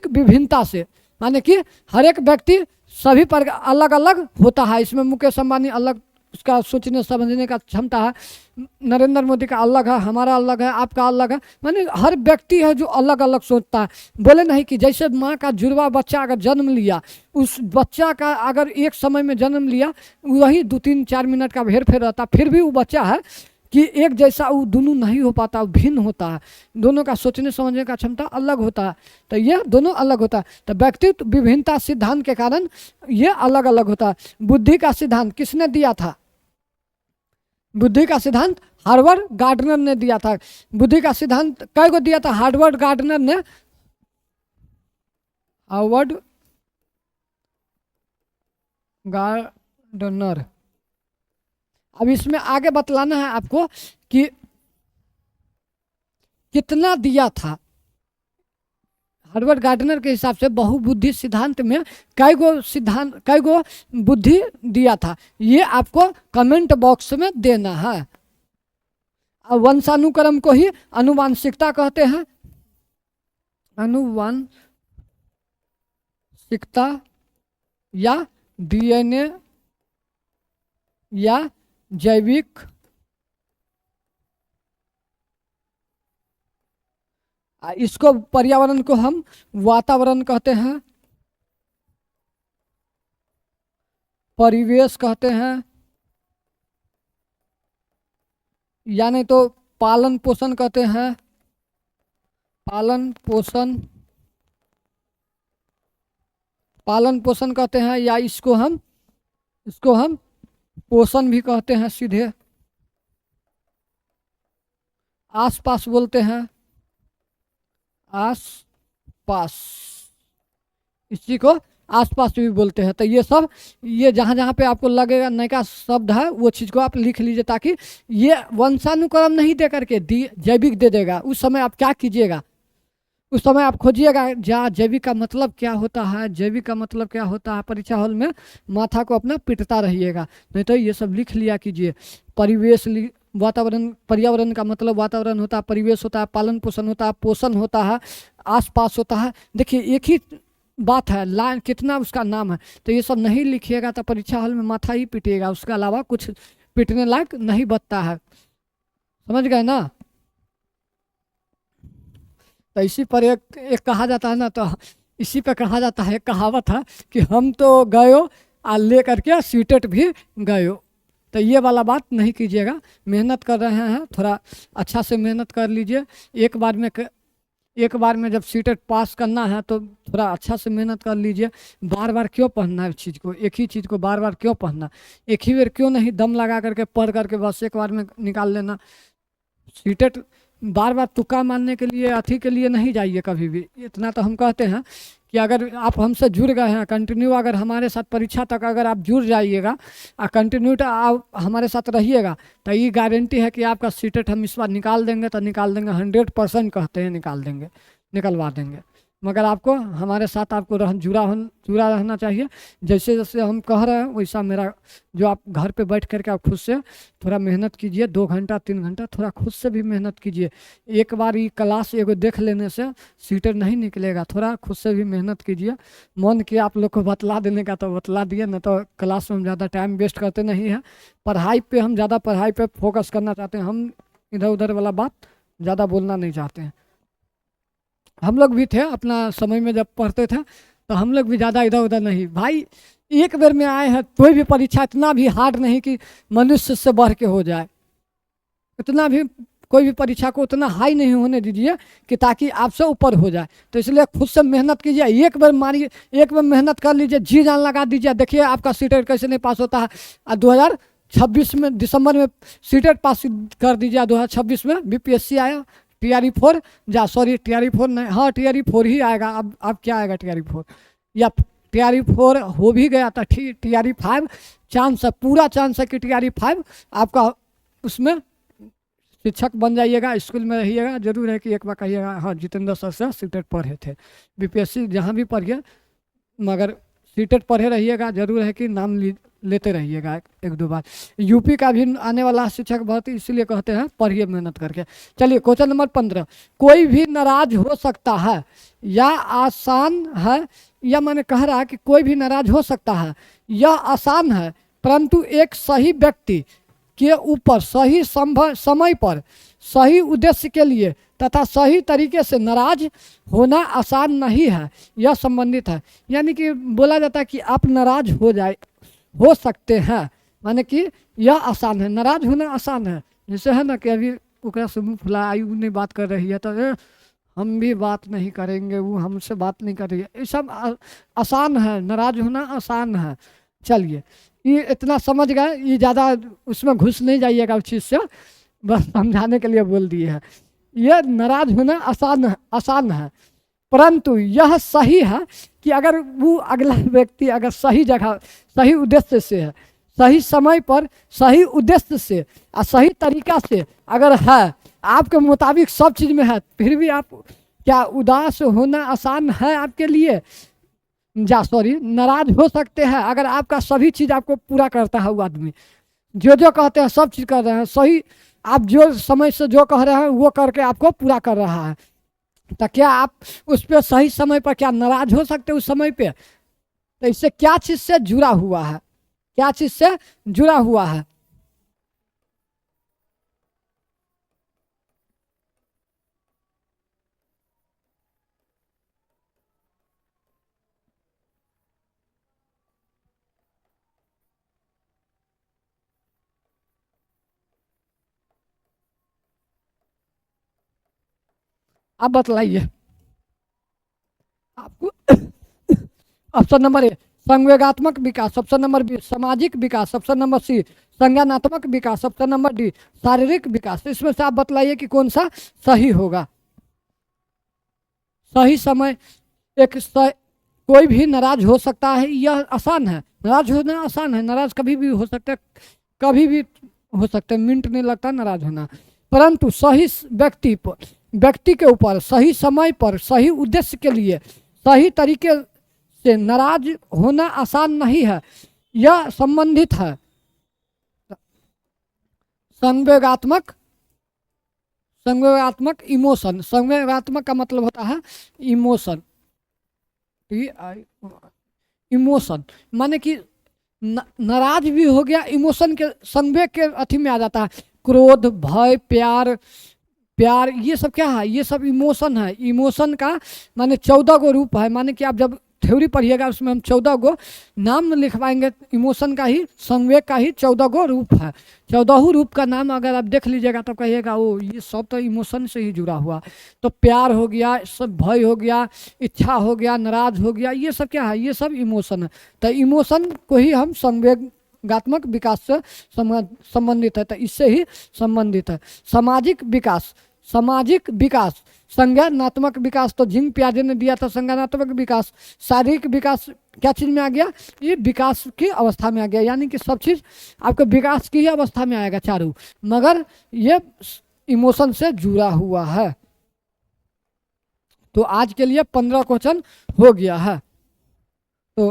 विभिन्नता से। माने कि हर एक व्यक्ति सभी पर अलग अलग होता है। इसमें मुकेश अंबानी अलग, उसका सोचने समझने का क्षमता है, नरेंद्र मोदी का अलग है, हमारा अलग है, आपका अलग है। माने हर व्यक्ति है जो अलग अलग सोचता है। बोले नहीं कि जैसे माँ का जुड़वा बच्चा अगर जन्म लिया, उस बच्चा का अगर एक समय में जन्म लिया, वही 2-3-4 मिनट का हेर फेर रहता, फिर भी वो बच्चा है कि एक जैसा वो दोनों नहीं हो पाता, भिन्न होता है, दोनों का सोचने समझने का क्षमता अलग होता है। तो ये दोनों अलग होता है। तो व्यक्तित्व विभिन्नता सिद्धांत के कारण ये अलग अलग होता है। बुद्धि का सिद्धांत किसने दिया था? बुद्धि का सिद्धांत हार्वर्ड गार्डनर ने दिया था। बुद्धि का सिद्धांत कई को दिया था हार्वर्ड गार्डनर ने? Harvard gardener. अब इसमें आगे बतलाना है आपको कि कितना दिया था। हार्वर्ड गार्डनर के हिसाब से बहुबुद्धि सिद्धांत में कई गो बुद्धि दिया था, ये आपको कमेंट बॉक्स में देना है। अब वंशानुक्रम को ही आनुवांशिकता कहते हैं। आनुवांशिकता या डीएनए या जैविक इसको, पर्यावरण को हम वातावरण कहते हैं, परिवेश कहते हैं, या नहीं तो पालन पोषण कहते हैं, पालन पोषण कहते हैं, या इसको हम पोषण भी कहते हैं सीधे, आसपास बोलते हैं, आस पास, इसी को आसपास भी बोलते हैं। तो ये सब, ये जहाँ जहाँ पे आपको लगेगा नया शब्द है वो चीज़ को आप लिख लीजिए, ताकि ये वंशानुक्रम नहीं दे करके जैविक दे देगा। उस समय आप क्या कीजिएगा, उस समय आप खोजिएगा जैविक का मतलब क्या होता है, जैविक का मतलब क्या होता है। परीक्षा हॉल में माथा को अपना पिटता रहिएगा, नहीं तो ये सब लिख लिया कीजिए। परिवेश, वातावरण, पर्यावरण का मतलब वातावरण होता है, परिवेश होता है, पालन पोषण होता है, पोषण होता है, आसपास होता है। देखिए एक ही बात है, लाइन कितना उसका नाम है। तो ये सब नहीं लिखिएगा तो परीक्षा हॉल में माथा ही पिटिएगा, उसके अलावा कुछ पिटने लायक नहीं बचता है। समझ गए ना। तो इसी पर एक कहा जाता है ना, तो इसी पे कहा जाता है, कहावत है कि हम तो गयो आ ले करके सीटेट भी गयो। तो ये वाला बात नहीं कीजिएगा। मेहनत कर रहे हैं, थोड़ा अच्छा से मेहनत कर लीजिए। एक बार में जब सीटेट पास करना है तो थोड़ा अच्छा से मेहनत कर लीजिए। बार बार क्यों पढ़ना है चीज़ को, एक ही चीज़ को बार बार क्यों पढ़ना, एक ही बार क्यों नहीं दम लगा करके पढ़ करके बस एक बार में निकाल लेना। सीटेट बार बार तुक्का मारने के लिए, अथी के लिए नहीं जाइए कभी भी। इतना तो हम कहते हैं कि अगर आप हमसे जुड़ गए हैं कंटिन्यू, अगर हमारे साथ परीक्षा तक अगर आप जुड़ जाइएगा और कंटिन्यू आप हमारे साथ रहिएगा, तो ये गारंटी है कि आपका सीटेट हम इस बार निकाल देंगे, तो निकाल देंगे, 100% कहते हैं निकाल देंगे, निकलवा देंगे। मगर आपको हमारे साथ आपको जुड़ा रहना चाहिए। जैसे जैसे हम कह रहे हैं वैसा मेरा, जो आप घर पे बैठ करके आप खुद से थोड़ा मेहनत कीजिए, 2 घंटा 3 घंटा थोड़ा खुद से भी मेहनत कीजिए। एक बार ये क्लास एगो देख लेने से सीटेट नहीं निकलेगा, थोड़ा खुद से भी मेहनत कीजिए। मन किया आप लोग को बतला देने का तो बतला दिए, न तो क्लास में हम ज़्यादा टाइम वेस्ट करते नहीं हैं। पढ़ाई पे हम ज़्यादा पढ़ाई पे फोकस करना चाहते हैं, हम इधर उधर वाला बात ज़्यादा बोलना नहीं चाहते हैं। हम लोग भी थे अपना समय में जब पढ़ते थे, तो हम लोग भी ज़्यादा इधर उधर नहीं भाई। एक बार में आए हैं, कोई भी परीक्षा इतना भी हार्ड नहीं कि मनुष्य से बढ़ के हो जाए। इतना भी कोई भी परीक्षा को उतना हाई नहीं होने दीजिए कि ताकि आपसे ऊपर हो जाए। तो इसलिए खुद से मेहनत कीजिए, एक बार मारिए, एक बार मेहनत कर लीजिए, जी जान लगा दीजिए। देखिए आपका सीटेट कैसे नहीं पास होता है। 2026 में दिसंबर में सीटेट पास कर दीजिए। 2026 में BPSC आया, TRE4 सॉरी TRE4 नहीं, हाँ TRE4 ही आएगा। अब क्या आएगा, TRE4 या TRE4 हो भी गया था, TRE5 चांस है, पूरा चांस है कि TRE5 आपका उसमें शिक्षक बन जाइएगा, स्कूल में रहिएगा। जरूर है कि एक बार कहिएगा हाँ जितेंद्र सर से सीटेट पढ़े थे। BPSC जहाँ भी पढ़िए मगर सीटेट पढ़े रहिएगा, जरूर है कि नाम लेते रहिएगा एक दो बार। यूपी का भी आने वाला शिक्षक भर्ती, इसलिए कहते हैं पढ़िए मेहनत करके। चलिए क्वेश्चन नंबर 15, कोई भी नाराज हो सकता है या आसान है, या मैंने कह रहा कि कोई भी नाराज हो सकता है, यह आसान है, परंतु एक सही व्यक्ति के ऊपर सही समय पर सही उद्देश्य के लिए तथा सही तरीके से नाराज होना आसान नहीं है, यह संबंधित है। यानी कि बोला जाता है कि आप नाराज हो सकते हैं, माने कि यह आसान है, नाराज होना आसान है। जैसे है ना कि अभी ओकरा से मुँह फुला आयु नहीं बात कर रही है तो हम भी बात नहीं करेंगे, वो हमसे बात नहीं कर रही है, ये सब आसान है, नाराज होना आसान है। चलिए ये इतना समझ गए, ये ज़्यादा उसमें घुस नहीं जाइएगा उस चीज़ से, बस समझाने के लिए बोल दिए हैं। यह नाराज होना आसान है, परंतु यह सही है कि अगर वो अगला व्यक्ति अगर सही जगह सही उद्देश्य से है, सही समय पर सही उद्देश्य से और सही तरीका से अगर है, आपके मुताबिक सब चीज़ में है, फिर भी आप क्या उदास होना आसान है आपके लिए, नाराज हो सकते हैं अगर आपका सभी चीज़ आपको पूरा करता है वो आदमी, जो कहते हैं सब चीज़ कर रहे हैं सही, आप जो समय से जो कह रहे हैं वो करके आपको पूरा कर रहा है, तो क्या आप उस पर सही समय पर क्या नाराज हो सकते उस समय पे? तो इससे क्या चीज़ से जुड़ा हुआ है, क्या चीज़ से जुड़ा हुआ है? आप बतलाइए। आपको ऑप्शन नंबर 1 संवेगात्मक विकास, ऑप्शन नंबर बी सामाजिक विकास, ऑप्शन नंबर सी संज्ञानात्मक विकास, ऑप्शन नंबर डी शारीरिक विकास। इसमें से आप बतलाइए कि कौन सा सही होगा। सही समय कोई भी नाराज हो सकता है, यह आसान है, नाराज होना आसान है, नाराज कभी भी हो सकता है, कभी भी हो सकता है, मिनट नहीं लगता नाराज होना। परंतु सही व्यक्ति के ऊपर सही समय पर सही उद्देश्य के लिए सही तरीके से नाराज होना आसान नहीं है, यह संबंधित है संवेगात्मक इमोशन। संवेगात्मक का मतलब होता है इमोशन, इमोशन माने कि नाराज भी हो गया, इमोशन के संवेग के अथी में आ जाता है। क्रोध, भय, प्यार, ये सब क्या है, ये सब इमोशन है। इमोशन का माने 14 गो रूप है, माने कि आप जब थ्योरी पढ़िएगा उसमें हम 14 गो नाम लिखवाएंगे। इमोशन का ही संवेग का ही 14 गो रूप है। 14 रूप का नाम अगर आप देख लीजिएगा तो कहिएगा ओ ये सब तो इमोशन से ही जुड़ा हुआ। तो प्यार हो गया, सब भय हो गया, इच्छा हो गया, नाराज हो गया, ये सब क्या है, ये सब इमोशन है। तो इमोशन को ही हम संवेगात्मक विकास से संबंधित है, तो इससे ही संबंधित है। सामाजिक विकास, संज्ञानात्मक विकास तो झिंग प्याजे ने दिया था संज्ञानात्मक विकास। शारीरिक विकास क्या चीज में आ गया, ये विकास की अवस्था में आ गया, यानी कि सब चीज आपके विकास की ही अवस्था में आएगा चारों, मगर ये इमोशन से जुड़ा हुआ है। तो आज के लिए 15 क्वेश्चन हो गया है। तो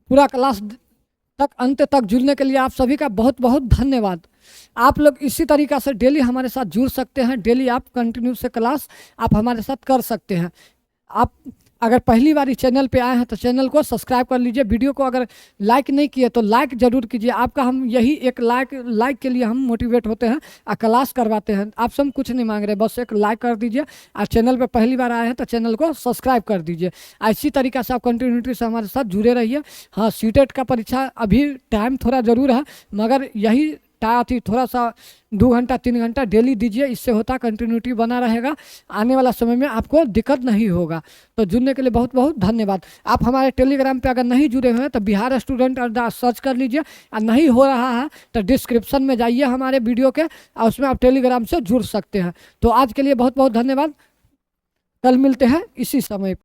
पूरा क्लास तक अंत तक जुड़ने के लिए आप सभी का बहुत बहुत धन्यवाद। आप लोग इसी तरीक़ा से डेली हमारे साथ जुड़ सकते हैं, डेली आप कंटिन्यू से क्लास आप हमारे साथ कर सकते हैं। आप अगर पहली बार इस चैनल पे आए हैं तो चैनल को सब्सक्राइब कर लीजिए। वीडियो को अगर लाइक नहीं किए तो लाइक ज़रूर कीजिए। आपका हम यही एक लाइक के लिए हम मोटिवेट होते हैं और क्लास करवाते हैं। आपसे हम कुछ नहीं मांग रहे, बस एक लाइक कर दीजिए। और चैनल पे पहली बार आए हैं तो चैनल को सब्सक्राइब कर दीजिए। इसी तरीक़ा से आप कंटिन्यूटी से हमारे साथ जुड़े रहिए। हाँ, सीटेट का परीक्षा अभी टाइम थोड़ा ज़रूर है, मगर यही थोड़ा सा 2 घंटा 3 घंटा डेली दीजिए, इससे होता कंटिन्यूटी बना रहेगा। आने वाला समय में आपको दिक्कत नहीं होगा। तो जुड़ने के लिए बहुत बहुत धन्यवाद। आप हमारे टेलीग्राम पे अगर नहीं जुड़े हुए हैं तो बिहार स्टूडेंट अड्डा सर्च कर लीजिए, और नहीं हो रहा है तो डिस्क्रिप्शन में जाइए हमारे वीडियो के, और उसमें आप टेलीग्राम से जुड़ सकते हैं। तो आज के लिए बहुत बहुत धन्यवाद। कल मिलते हैं इसी समय।